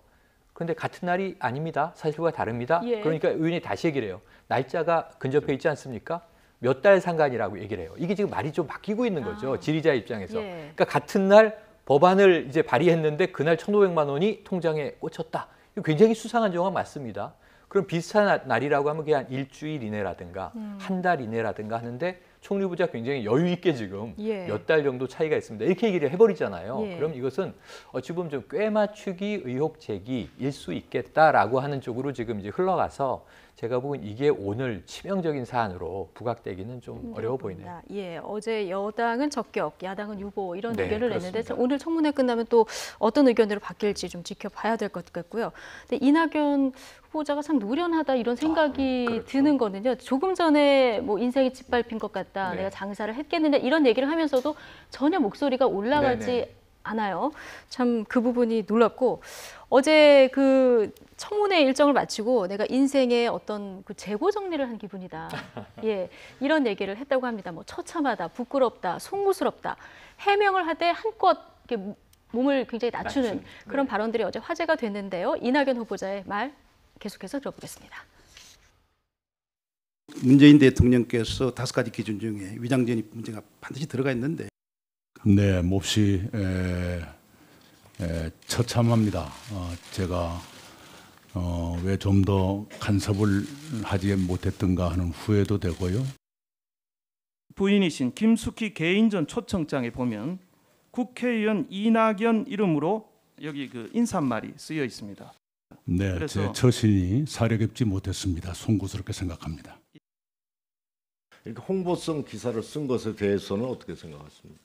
그런데 같은 날이 아닙니다. 사실과 다릅니다. 그러니까 의원이 다시 얘기를 해요. 날짜가 근접해 있지 않습니까? 몇 달 상간이라고 얘기를 해요. 이게 지금 말이 좀 바뀌고 있는 거죠. 지리자 입장에서. 그러니까 같은 날 법안을 이제 발의했는데 그날 1,500만 원이 통장에 꽂혔다. 이거 굉장히 수상한 정황 맞습니다. 그럼 비슷한 날이라고 하면 그냥 일주일 이내라든가 한 달 이내라든가 하는데 총리 후보자 굉장히 여유 있게 지금 몇 달 정도 차이가 있습니다. 이렇게 얘기를 해버리잖아요. 그럼 이것은 어찌 보면 좀 꿰맞추기 의혹 제기일 수 있겠다라고 하는 쪽으로 지금 이제 흘러가서 제가 보기엔 이게 오늘 치명적인 사안으로 부각되기는 좀 어려워 보이네요. 어제 여당은 적격, 야당은 유보 이런 네, 의견을 그렇습니다. 냈는데 오늘 청문회 끝나면 또 어떤 의견으로 바뀔지 좀 지켜봐야 될 것 같고요. 근데 이낙연 후보자가 참 노련하다 이런 생각이 드는 거는요. 조금 전에 뭐 인생이 짓밟힌 것 같다, 내가 장사를 했겠느냐 이런 얘기를 하면서도 전혀 목소리가 올라가지 않아요. 참 그 부분이 놀랍고 어제 그 청문회 일정을 마치고 내가 인생의 어떤 그 재고 정리를 한 기분이다. 이런 얘기를 했다고 합니다. 뭐 처참하다, 부끄럽다, 송구스럽다. 해명을 하되 한껏 이렇게 몸을 굉장히 낮추는 그런 발언들이 어제 화제가 됐는데요. 이낙연 후보자의 말 계속해서 들어보겠습니다. 문재인 대통령께서 5가지 기준 중에 위장전입 문제가 반드시 들어가 있는데 네, 몹시 처참합니다. 제가 왜 좀 더 간섭을 하지 못했던가 하는 후회도 되고요. 부인이신 김숙희 개인전 초청장에 보면 국회의원 이낙연 이름으로 여기 그 인사말이 쓰여 있습니다. 네, 그래서 제 처신이 사려 깊지 못했습니다. 송구스럽게 생각합니다. 이렇게 홍보성 기사를 쓴 것에 대해서는 어떻게 생각하십니까?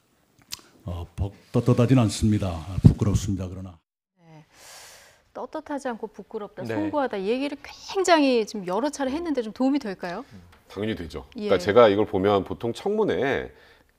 떳떳하진 않습니다. 부끄럽습니다. 그러나. 떳떳하지 않고 부끄럽다, 송구하다 이 얘기를 굉장히 지금 여러 차례 했는데 좀 도움이 될까요? 당연히 되죠. 그러니까 제가 이걸 보면 보통 청문회에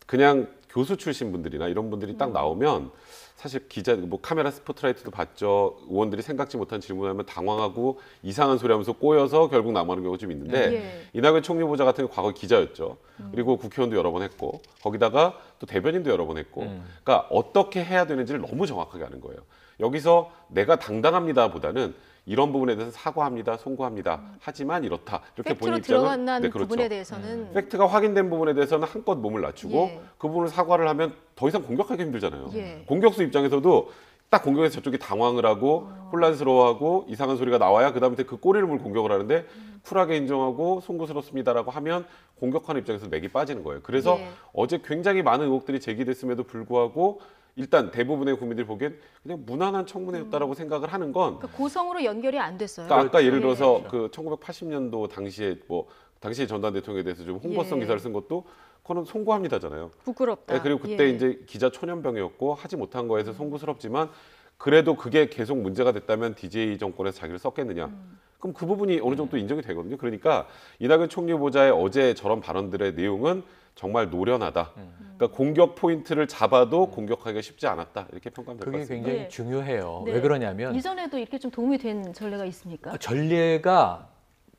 그냥 교수 출신 분들이나 이런 분들이 딱 나오면 사실 기자 뭐 카메라 스포트라이트도 봤죠. 의원들이 생각지 못한 질문하면 당황하고 이상한 소리 하면서 꼬여서 결국 남아는 경우가 좀 있는데 이낙연 총리 후보자 같은 경우 과거 기자였죠. 그리고 국회의원도 여러 번 했고 거기다가 또 대변인도 여러 번 했고 그러니까 어떻게 해야 되는지를 너무 정확하게 아는 거예요. 여기서 내가 당당합니다 보다는 이런 부분에 대해서 사과합니다, 송구합니다. 하지만 이렇다. 이렇게 본인 입장을 들어간 부분에 대해서는 팩트가 확인된 부분에 대해서는 한껏 몸을 낮추고 그 부분을 사과를 하면 더 이상 공격하기 힘들잖아요. 공격수 입장에서도 딱 공격해서 저쪽이 당황을 하고 혼란스러워하고 이상한 소리가 나와야 그다음에 그 꼬리를 물고 공격을 하는데 쿨하게 인정하고 송구스럽습니다라고 하면 공격하는 입장에서 맥이 빠지는 거예요. 그래서 어제 굉장히 많은 의혹들이 제기됐음에도 불구하고 일단 대부분의 국민들이 보기엔 그냥 무난한 청문회였다라고 생각을 하는 건 그러니까 고성으로 연결이 안 됐어요. 그러니까 아까 예를 들어서 그 1980년도 당시에 뭐 당시 전두환 대통령에 대해서 좀 홍보성 기사를 쓴 것도 그거는 송구합니다잖아요. 부끄럽다. 그리고 그때 이제 기자 초년병이었고 하지 못한 거에서 송구스럽지만 그래도 그게 계속 문제가 됐다면 DJ 정권에서 자기를 썼겠느냐. 그럼 그 부분이 어느 정도 인정이 되거든요. 그러니까 이낙연 총리 후보자의 어제 저런 발언들의 내용은 정말 노련하다. 그러니까 공격 포인트를 잡아도 공격하기가 쉽지 않았다. 이렇게 평가하면 될 것 같습니다. 그게 굉장히 중요해요. 왜 그러냐면 이전에도 이렇게 좀 도움이 된 전례가 있습니까? 전례가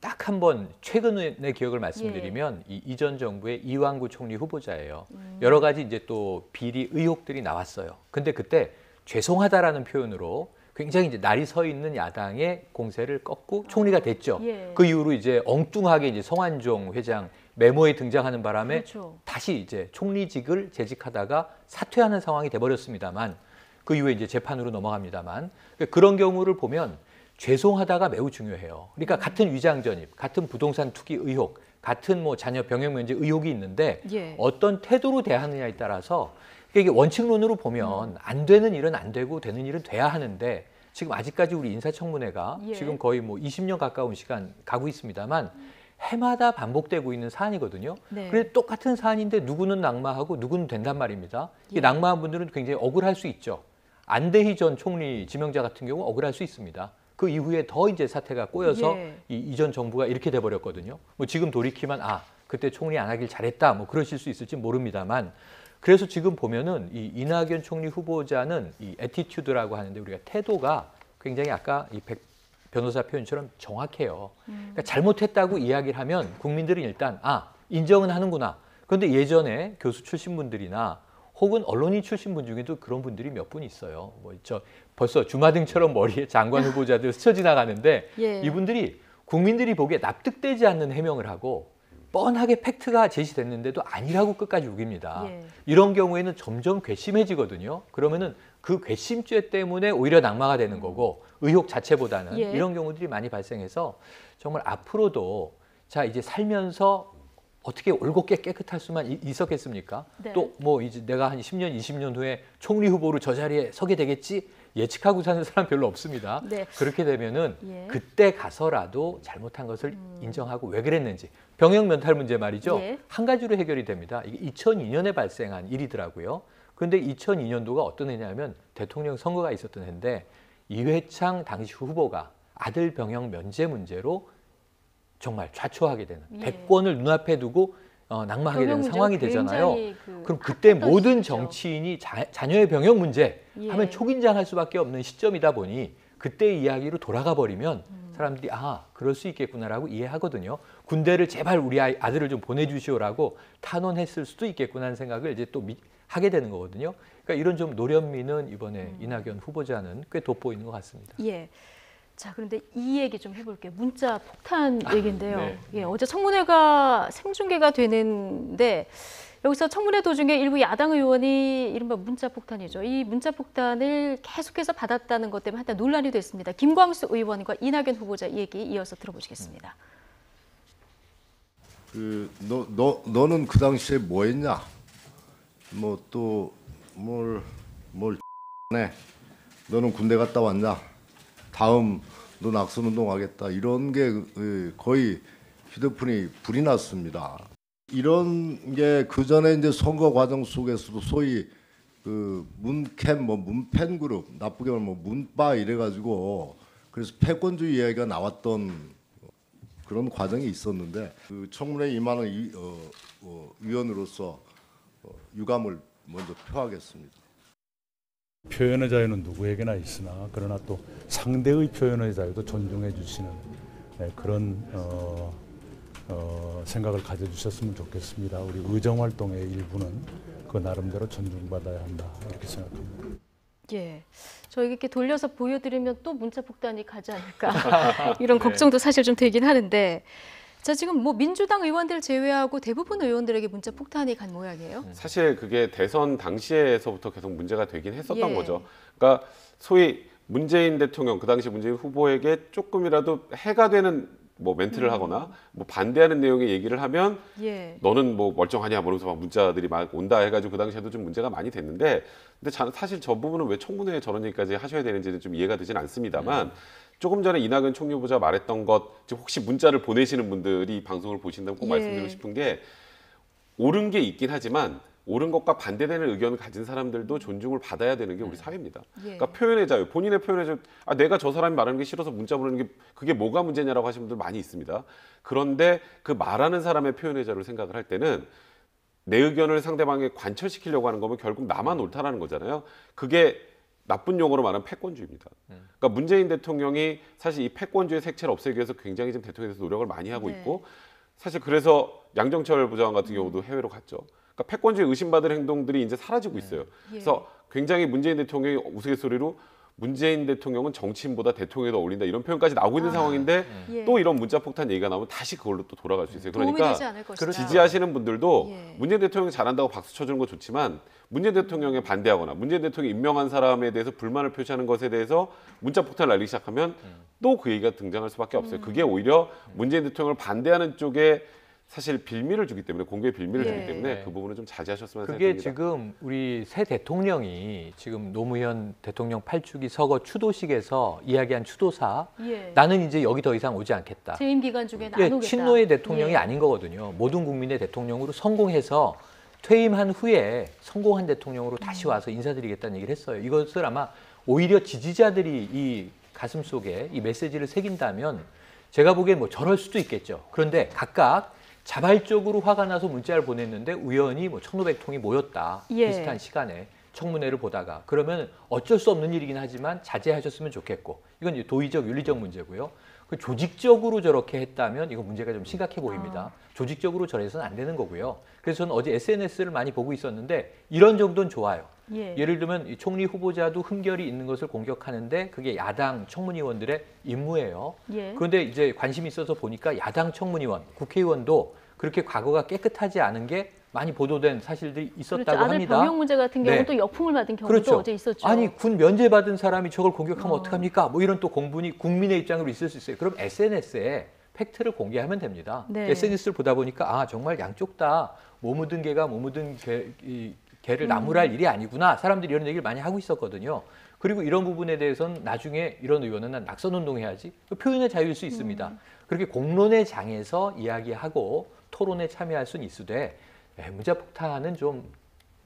딱 한 번 최근의 기억을 말씀드리면 이 이전 정부의 이완구 총리 후보자예요. 여러 가지 이제 또 비리 의혹들이 나왔어요. 근데 그때 죄송하다라는 표현으로 굉장히 이제 날이 서 있는 야당의 공세를 꺾고 총리가 됐죠. 그 이후로 이제 엉뚱하게 이제 성완종 회장 메모에 등장하는 바람에 다시 이제 총리직을 재직하다가 사퇴하는 상황이 돼버렸습니다만 그 이후에 이제 재판으로 넘어갑니다만 그런 경우를 보면 죄송하다가 매우 중요해요. 그러니까 같은 위장 전입, 같은 부동산 투기 의혹, 같은 뭐 자녀 병역 면제 의혹이 있는데 어떤 태도로 대하느냐에 따라서 이게 원칙론으로 보면 안 되는 일은 안 되고 되는 일은 돼야 하는데 지금 아직까지 우리 인사청문회가 지금 거의 뭐 20년 가까운 시간 가고 있습니다만 해마다 반복되고 있는 사안이거든요. 그런데 똑같은 사안인데 누구는 낙마하고 누구는 된단 말입니다. 이 낙마한 분들은 굉장히 억울할 수 있죠. 안대희 전 총리 지명자 같은 경우 억울할 수 있습니다. 그 이후에 더 이제 사태가 꼬여서 이전 정부가 이렇게 돼버렸거든요. 뭐 지금 돌이키면 그때 총리 안 하길 잘했다 뭐 그러실 수 있을지 모릅니다만 그래서 지금 보면은 이 이낙연 총리 후보자는 이 애티튜드라고 하는데 우리가 태도가 굉장히 아까 이 백 변호사 표현처럼 정확해요. 그러니까 잘못했다고 이야기를 하면 국민들은 일단 인정은 하는구나. 그런데 예전에 교수 출신 분들이나 혹은 언론인 출신 분 중에도 그런 분들이 몇 분 있어요. 뭐 벌써 주마등처럼 머리에 장관 후보자들 스쳐 지나가는데 예. 이분들이 국민들이 보기에 납득되지 않는 해명을 하고 뻔하게 팩트가 제시됐는데도 아니라고 끝까지 우깁니다. 예. 이런 경우에는 점점 괘씸해지거든요. 그러면은 그 괘씸죄 때문에 오히려 낙마가 되는 거고 의혹 자체보다는 예. 이런 경우들이 많이 발생해서 정말 앞으로도 자 이제 살면서 어떻게 올곧게 깨끗할 수만 있었겠습니까? 네. 또 뭐 이제 내가 한 10년, 20년 후에 총리 후보로 저 자리에 서게 되겠지? 예측하고 사는 사람 별로 없습니다. 네. 그렇게 되면은 예. 그때 가서라도 잘못한 것을 인정하고 왜 그랬는지 병역 면탈 문제 말이죠. 예. 한 가지로 해결이 됩니다. 이게 2002년에 발생한 일이더라고요. 그런데 2002년도가 어떤 해냐면 대통령 선거가 있었던 해인데 이회창 당시 후보가 아들 병역 면제 문제로 정말 좌초하게 되는 예. 대권을 눈앞에 두고 낙마하게 되는 병역 상황이 문제가 되잖아요. 굉장히 그럼 그때 핫했던 모든 시기죠. 정치인이 자녀의 병역 문제 예. 하면 초긴장할 수밖에 없는 시점이다 보니 그때 이야기로 돌아가 버리면 사람들이 그럴 수 있겠구나라고 이해하거든요. 군대를 제발 우리 아들을 좀 보내주시오라고 탄원했을 수도 있겠구나 하는 생각을 이제 또 하게 되는 거거든요. 그러니까 이런 좀 노련미는 이번에 이낙연 후보자는 꽤 돋보이는 것 같습니다. 예. 자, 그런데 이 얘기 좀 해볼게요. 문자 폭탄 얘기인데요. 네. 예, 어제 청문회가 생중계가 되는데 여기서 청문회 도중에 일부 야당 의원이 이른바 문자 폭탄이죠. 이 문자 폭탄을 계속해서 받았다는 것 때문에 한때 논란이 됐습니다. 김광수 의원과 이낙연 후보자 얘기 이어서 들어보시겠습니다. 너는 그 당시에 뭐 했냐? 뭐 또 뭘 네. 너는 군대 갔다 왔냐? 다음 너 낙선운동 하겠다. 이런 게 거의 휴대폰이 불이 났습니다. 이런 게 그 전에 이제 선거 과정 속에서도 소위 그 문캠 뭐 문팬 그룹 나쁘게 말하면 뭐 문바 이래가지고 그래서 패권주의 이야기가 나왔던 그런 과정이 있었는데 그 청문회 임하는 위원으로서 유감을 먼저 표하겠습니다. 표현의 자유는 누구에게나 있으나 그러나 또 상대의 표현의 자유도 존중해 주시는 그런 생각을 가져주셨으면 좋겠습니다. 우리 의정활동의 일부는 그 나름대로 존중받아야 한다 이렇게 생각합니다. 예, 저희 이렇게 돌려서 보여드리면 또 문자 폭탄이 가지 않을까 이런 걱정도 사실 좀 되긴 하는데 자 지금 뭐 민주당 의원들 제외하고 대부분 의원들에게 문자 폭탄이 간 모양이에요. 사실 그게 대선 당시에서부터 계속 문제가 되긴 했었던 예. 거죠. 그러니까 소위 문재인 대통령 그 당시 문재인 후보에게 조금이라도 해가 되는 뭐 멘트를 하거나 뭐 반대하는 내용의 얘기를 하면 예. 너는 뭐 멀쩡하냐 모르면서 막 문자들이 막 온다 해가지고 그 당시에도 좀 문제가 많이 됐는데 근데 사실 저 부분은 왜 청문회에 저런 얘기까지 하셔야 되는지는 좀 이해가 되진 않습니다만 조금 전에 이낙연 총리 후보자 말했던 것 지금 혹시 문자를 보내시는 분들이 방송을 보신다면 꼭 예. 말씀드리고 싶은 게 옳은 게 있긴 하지만 옳은 것과 반대되는 의견을 가진 사람들도 존중을 받아야 되는 게 우리 사회입니다. 예. 그러니까 표현의 자유, 본인의 표현의 자유, 내가 저 사람이 말하는 게 싫어서 문자 보내는 게 그게 뭐가 문제냐라고 하시는 분들 많이 있습니다. 그런데 그 말하는 사람의 표현의 자유를 생각을 할 때는 내 의견을 상대방에 관철시키려고 하는 거면 결국 나만 옳다라는 거잖아요. 그게 나쁜 용어로 말하면 패권주의입니다. 그러니까 문재인 대통령이 사실 이 패권주의 색채를 없애기 위해서 굉장히 지금 대통령에 대해서 노력을 많이 하고 네. 있고 사실 그래서 양정철 부장관 같은 경우도 해외로 갔죠. 그러니까 패권주의 의심받을 행동들이 이제 사라지고 있어요. 그래서 굉장히 문재인 대통령이 우스갯소리로 문재인 대통령은 정치인보다 대통령이 더 어울린다 이런 표현까지 나오고 있는 상황인데 예. 또 이런 문자 폭탄 얘기가 나오면 다시 그걸로 또 돌아갈 수 있어요. 도움이 그러니까 되지 않을 것이다. 지지하시는 분들도 예. 문재인 대통령이 잘한다고 박수 쳐주는 거 좋지만 문재인 대통령에 반대하거나 문재인 대통령이 임명한 사람에 대해서 불만을 표시하는 것에 대해서 문자 폭탄을 날리기 시작하면 또 그 얘기가 등장할 수밖에 없어요. 그게 오히려 문재인 대통령을 반대하는 쪽에 사실 빌미를 주기 때문에 공개의 빌미를 예. 주기 때문에 그 부분은 좀 자제하셨으면 그게 생각합니다. 지금 우리 새 대통령이 지금 노무현 대통령 8주기 서거 추도식에서 이야기한 추도사 예. 나는 이제 여기 더 이상 오지 않겠다. 재임 기간 중에 안 오겠다. 친노의 대통령이 예. 아닌 거거든요. 모든 국민의 대통령으로 성공해서 퇴임한 후에 성공한 대통령으로 다시 와서 인사드리겠다는 얘기를 했어요. 이것을 아마 오히려 지지자들이 이 가슴 속에 이 메시지를 새긴다면 제가 보기엔 뭐 저럴 수도 있겠죠. 그런데 각각 자발적으로 화가 나서 문자를 보냈는데 우연히 뭐 1,500통이 모였다. 예. 비슷한 시간에 청문회를 보다가 그러면 어쩔 수 없는 일이긴 하지만 자제하셨으면 좋겠고 이건 이제 도의적 윤리적 문제고요. 그 조직적으로 저렇게 했다면 이거 문제가 좀 심각해 보입니다. 조직적으로 저래서는 안 되는 거고요. 그래서 저는 어제 SNS를 많이 보고 있었는데 이런 정도는 좋아요. 예를 들면 이 총리 후보자도 흠결이 있는 것을 공격하는데 그게 야당 청문위원들의 임무예요. 그런데 이제 관심이 있어서 보니까 야당 청문위원, 국회의원도 그렇게 과거가 깨끗하지 않은 게 많이 보도된 사실들이 있었다고 그렇죠. 아들 합니다. 병역 문제 같은 경우는 네. 또 역풍을 받은 경우도 그렇죠. 어제 있었죠. 아니 군 면제받은 사람이 저걸 공격하면 어떡합니까? 뭐 이런 또 공분이 국민의 입장으로 있을 수 있어요. 그럼 SNS에 팩트를 공개하면 됩니다. 네. SNS를 보다 보니까 아 정말 양쪽 다 뭐 묻은 개가 뭐 묻은 개를 나무랄 일이 아니구나. 사람들이 이런 얘기를 많이 하고 있었거든요. 그리고 이런 부분에 대해서는 나중에 이런 의원은 난 낙선운동해야지. 표현의 자유일 수 있습니다. 그렇게 공론의 장에서 이야기하고 토론에 참여할 수는 있으되 문자폭탄은 좀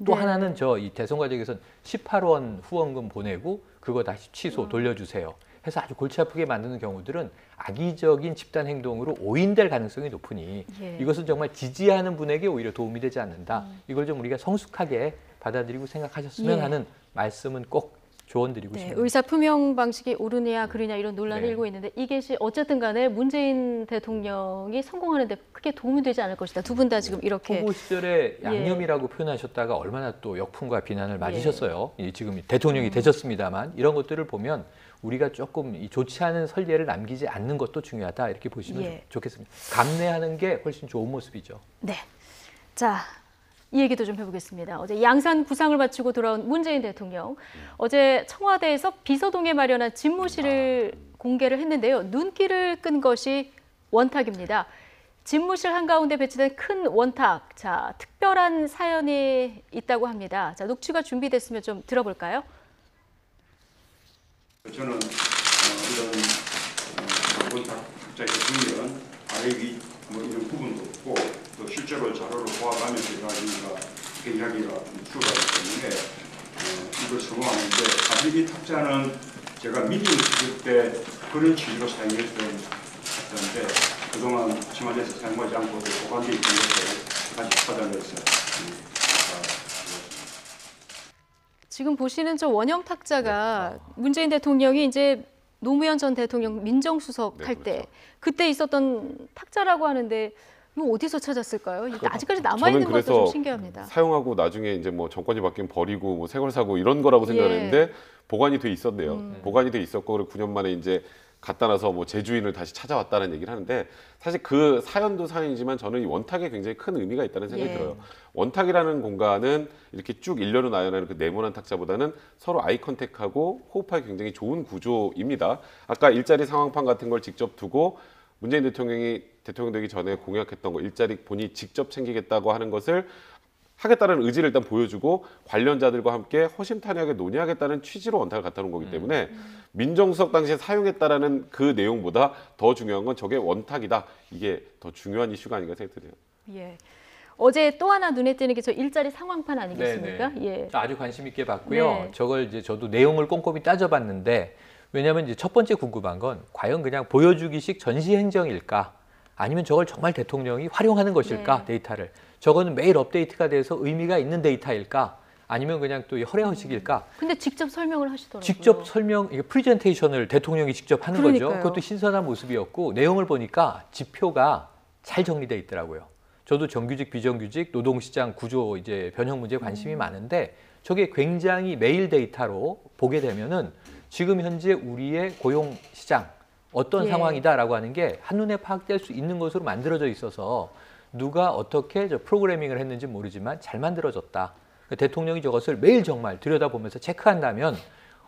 또 하나는 저 이 대선 과정에서는 18원 후원금 보내고 그거 다시 취소 돌려주세요. 해서 아주 골치 아프게 만드는 경우들은 악의적인 집단 행동으로 오인될 가능성이 높으니 이것은 정말 지지하는 분에게 오히려 도움이 되지 않는다. 이걸 좀 우리가 성숙하게 받아들이고 생각하셨으면 하는 말씀은 꼭 조언드리고 싶습니다. 의사 표명 방식이 옳으냐 그르냐 이런 논란이 일고 있는데 이것이 어쨌든 간에 문재인 대통령이 성공하는 데 크게 도움이 되지 않을 것이다. 두 분 다 지금 이렇게. 후보 시절에 양념이라고 표현하셨다가 얼마나 또 역풍과 비난을 맞으셨어요. 지금 대통령이 되셨습니다만 이런 것들을 보면 우리가 조금 이 좋지 않은 설례를 남기지 않는 것도 중요하다 이렇게 보시면 좋겠습니다. 감내하는 게 훨씬 좋은 모습이죠. 네. 자. 이 얘기도 좀 해보겠습니다. 어제 양산 구상을 마치고 돌아온 문재인 대통령. 어제 청와대에서 비서동에 마련한 집무실을 공개를 했는데요. 눈길을 끈 것이 원탁입니다. 집무실 한가운데 배치된 큰 원탁. 자, 특별한 사연이 있다고 합니다. 자, 녹취가 준비됐으면 좀 들어볼까요? 저는 이런 원탁 각자의 보면 아래위 뭐 이런 부분도 없고 또 실제로 자료를 보아가면서 이렇게 이야기가 수가 있기 때문에 이걸 선호하는데 사실 이 탁자는 제가 미팅 찍을 때 그런 취지로 사용했던 탁자인데 그동안 청와대에서 사용하지 않고 보관되어 있던 것을 다시 찾아내서 지금 보시는 저 원형 탁자가 문재인 대통령이 이제 노무현 전 대통령 민정수석 할 때 그때 있었던 탁자라고 하는데 이거 어디서 찾았을까요? 아직까지 남아 있는 것도 좀 신기합니다. 사용하고 나중에 이제 뭐 정권이 바뀌면 버리고 뭐 새 걸 사고 이런 거라고 생각했는데 보관이 돼 있었네요. 보관이 돼 있었고 그리고 9년 만에 이제 갖다 놔서 뭐 재주인을 다시 찾아왔다는 얘기를 하는데 사실 그 사연도 사연이지만 저는 이 원탁에 굉장히 큰 의미가 있다는 생각이 들어요. 원탁이라는 공간은 이렇게 쭉 일렬로 나열하는 그 네모난 탁자보다는 서로 아이 컨택하고 호흡하기 굉장히 좋은 구조입니다. 아까 일자리 상황판 같은 걸 직접 두고 문재인 대통령이 대통령 되기 전에 공약했던 거 일자리 본인이 직접 챙기겠다고 하는 것을 하겠다는 의지를 일단 보여주고 관련자들과 함께 허심탄회하게 논의하겠다는 취지로 원탁을 갖다 놓은 거기 때문에 민정수석 당시에 사용했다라는 그 내용보다 더 중요한 건 저게 원탁이다. 이게 더 중요한 이슈가 아닌가 생각이 드네요. 예. 어제 또 하나 눈에 띄는 게 저 일자리 상황판 아니겠습니까? 네네. 예. 아주 관심 있게 봤고요. 저걸 이제 저도 내용을 꼼꼼히 따져봤는데 왜냐하면 이제 첫 번째 궁금한 건 과연 그냥 보여주기식 전시 행정일까? 아니면 저걸 정말 대통령이 활용하는 것일까? 데이터를. 저거는 매일 업데이트가 돼서 의미가 있는 데이터일까? 아니면 그냥 또 허례허식일까? 근데 직접 설명을 하시더라고요. 직접 설명, 이게 프리젠테이션을 대통령이 직접 하는 거죠. 그것도 신선한 모습이었고 내용을 보니까 지표가 잘 정리돼 있더라고요. 저도 정규직, 비정규직, 노동시장 구조 이제 변형 문제에 관심이 많은데 저게 굉장히 매일 데이터로 보게 되면은 지금 현재 우리의 고용 시장 어떤 상황이다라고 하는 게 한눈에 파악될 수 있는 것으로 만들어져 있어서 누가 어떻게 저 프로그래밍을 했는지 모르지만 잘 만들어졌다. 대통령이 저것을 매일 정말 들여다보면서 체크한다면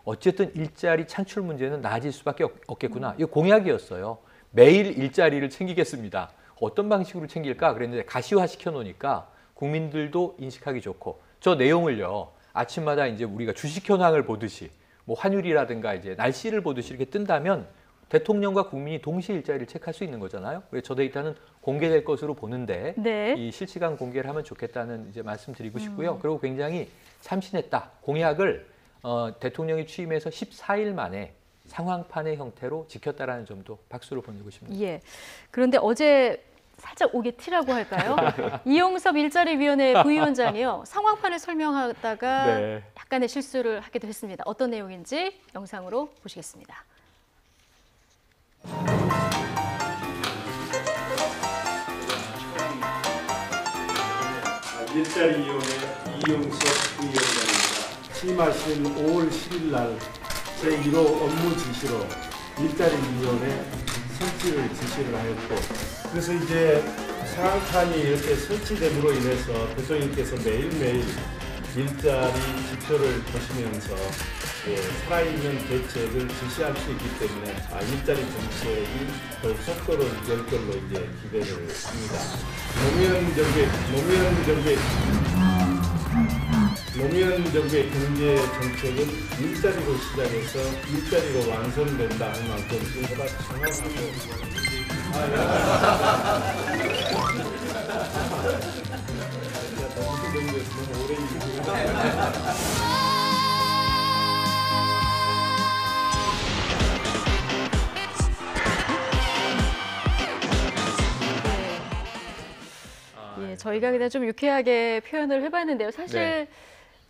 어쨌든 일자리 창출 문제는 나아질 수밖에 없겠구나. 이거 공약이었어요. 매일 일자리를 챙기겠습니다. 어떤 방식으로 챙길까 그랬는데 가시화 시켜놓으니까 국민들도 인식하기 좋고 저 내용을요. 아침마다 이제 우리가 주식 현황을 보듯이 뭐 환율이라든가 이제 날씨를 보듯이 이렇게 뜬다면 대통령과 국민이 동시에 일자리를 체크할 수 있는 거잖아요. 그래서 저 데이터는 공개될 것으로 보는데 이 실시간 공개를 하면 좋겠다는 이제 말씀드리고 싶고요. 그리고 굉장히 참신했다. 공약을 대통령이 취임해서 14일 만에 상황판의 형태로 지켰다라는 점도 박수를 보내고 싶습니다. 예. 그런데 어제 살짝 오게 티라고 할까요? 이용섭 일자리위원회 부위원장이요. 상황판을 설명하다가 네. 약간의 실수를 하기도 했습니다. 어떤 내용인지 영상으로 보시겠습니다. 일자리위원회 이용섭 부위원장입니다. 취임하신 5월 10일 날 제1호 업무 지시로 일자리위원회 설치를 지시를 하였고, 그래서 이제 상황판이 이렇게 설치됨으로 인해서 대통령께서 매일매일 일자리 지표를 보시면서 살아있는 대책을 지시할 수 있기 때문에 일자리 정책이 더욱 속도를 낼 걸로 이제 기대를 합니다. 노무현 정부의 경제 정책은 일자리로 시작해서 일자리로 완성된다 할 만큼 보다 정확하고 너무 오래 예, 저희가 그냥 좀 유쾌하게 표현을 해봤는데요. 사실 네.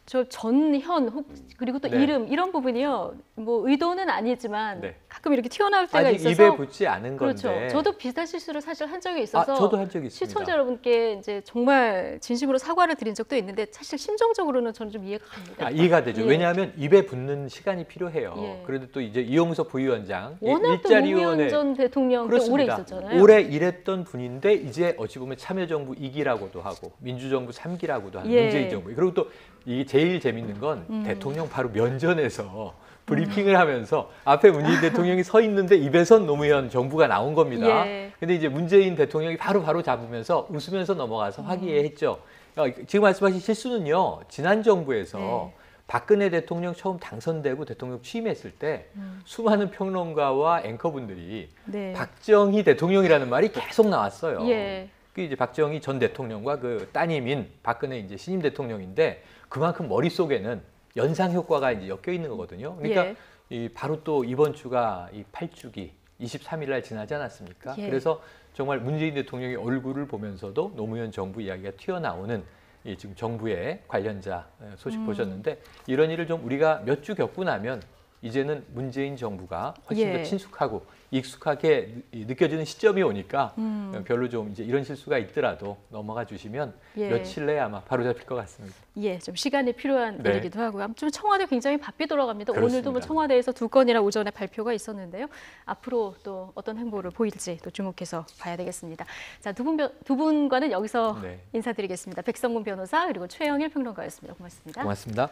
저 전현 그리고 또 네. 이름 이런 부분이요. 뭐 의도는 아니지만 네. 가끔 이렇게 튀어나올 때가 아직 있어서 입에 붙지 않은 건데. 그렇죠. 저도 비슷한 실수를 사실 한 적이 있어서 저도 한 적이 있습니다. 시청자 여러분께 이제 정말 진심으로 사과를 드린 적도 있는데 사실 심정적으로는 저는 좀 이해가 갑니다. 이해가 되죠. 예. 왜냐하면 입에 붙는 시간이 필요해요. 예. 그래도 또 이제 이용섭 부위원장 워낙 또 노무현 전 대통령 때 오래 있었잖아요. 오래 일했던 분인데 이제 어찌 보면 참여정부 2기라고도 하고 민주정부 3기라고도 하는 예. 문재인 정부. 그리고 또 이게 제일 재밌는 건 대통령 바로 면전에서 브리핑을 하면서 앞에 문재인 대통령이 서 있는데 입에선 노무현 정부가 나온 겁니다. 예. 근데 이제 문재인 대통령이 바로 잡으면서 웃으면서 넘어가서 화기애애했죠. 지금 말씀하신 실수는요. 지난 정부에서 네. 박근혜 대통령 처음 당선되고 대통령 취임했을 때 수많은 평론가와 앵커분들이 네. 박정희 대통령이라는 말이 계속 나왔어요. 예. 그 이제 박정희 전 대통령과 그 따님인 박근혜 이제 신임 대통령인데 그만큼 머릿속에는 연상 효과가 이제 엮여 있는 거거든요. 그러니까 예. 이 바로 또 이번 주가 이 8주기 23일 날 지나지 않았습니까? 예. 그래서 정말 문재인 대통령의 얼굴을 보면서도 노무현 정부 이야기가 튀어나오는 이 지금 정부의 관련자 소식 보셨는데 이런 일을 좀 우리가 몇 주 겪고 나면 이제는 문재인 정부가 훨씬 예. 더 친숙하고 익숙하게 느껴지는 시점이 오니까 별로 좀 이제 이런 실수가 있더라도 넘어가 주시면 예. 며칠 내에 아마 바로잡힐 것 같습니다. 예, 좀 시간이 필요한 네. 일이기도 하고요. 아무튼 청와대 굉장히 바삐 돌아갑니다. 그렇습니다. 오늘도 뭐 청와대에서 2건이나 오전에 발표가 있었는데요. 앞으로 또 어떤 행보를 보일지 또 주목해서 봐야 되겠습니다. 자, 두 분과는 여기서 네. 인사드리겠습니다. 백성문 변호사 그리고 최영일 평론가였습니다. 고맙습니다. 고맙습니다.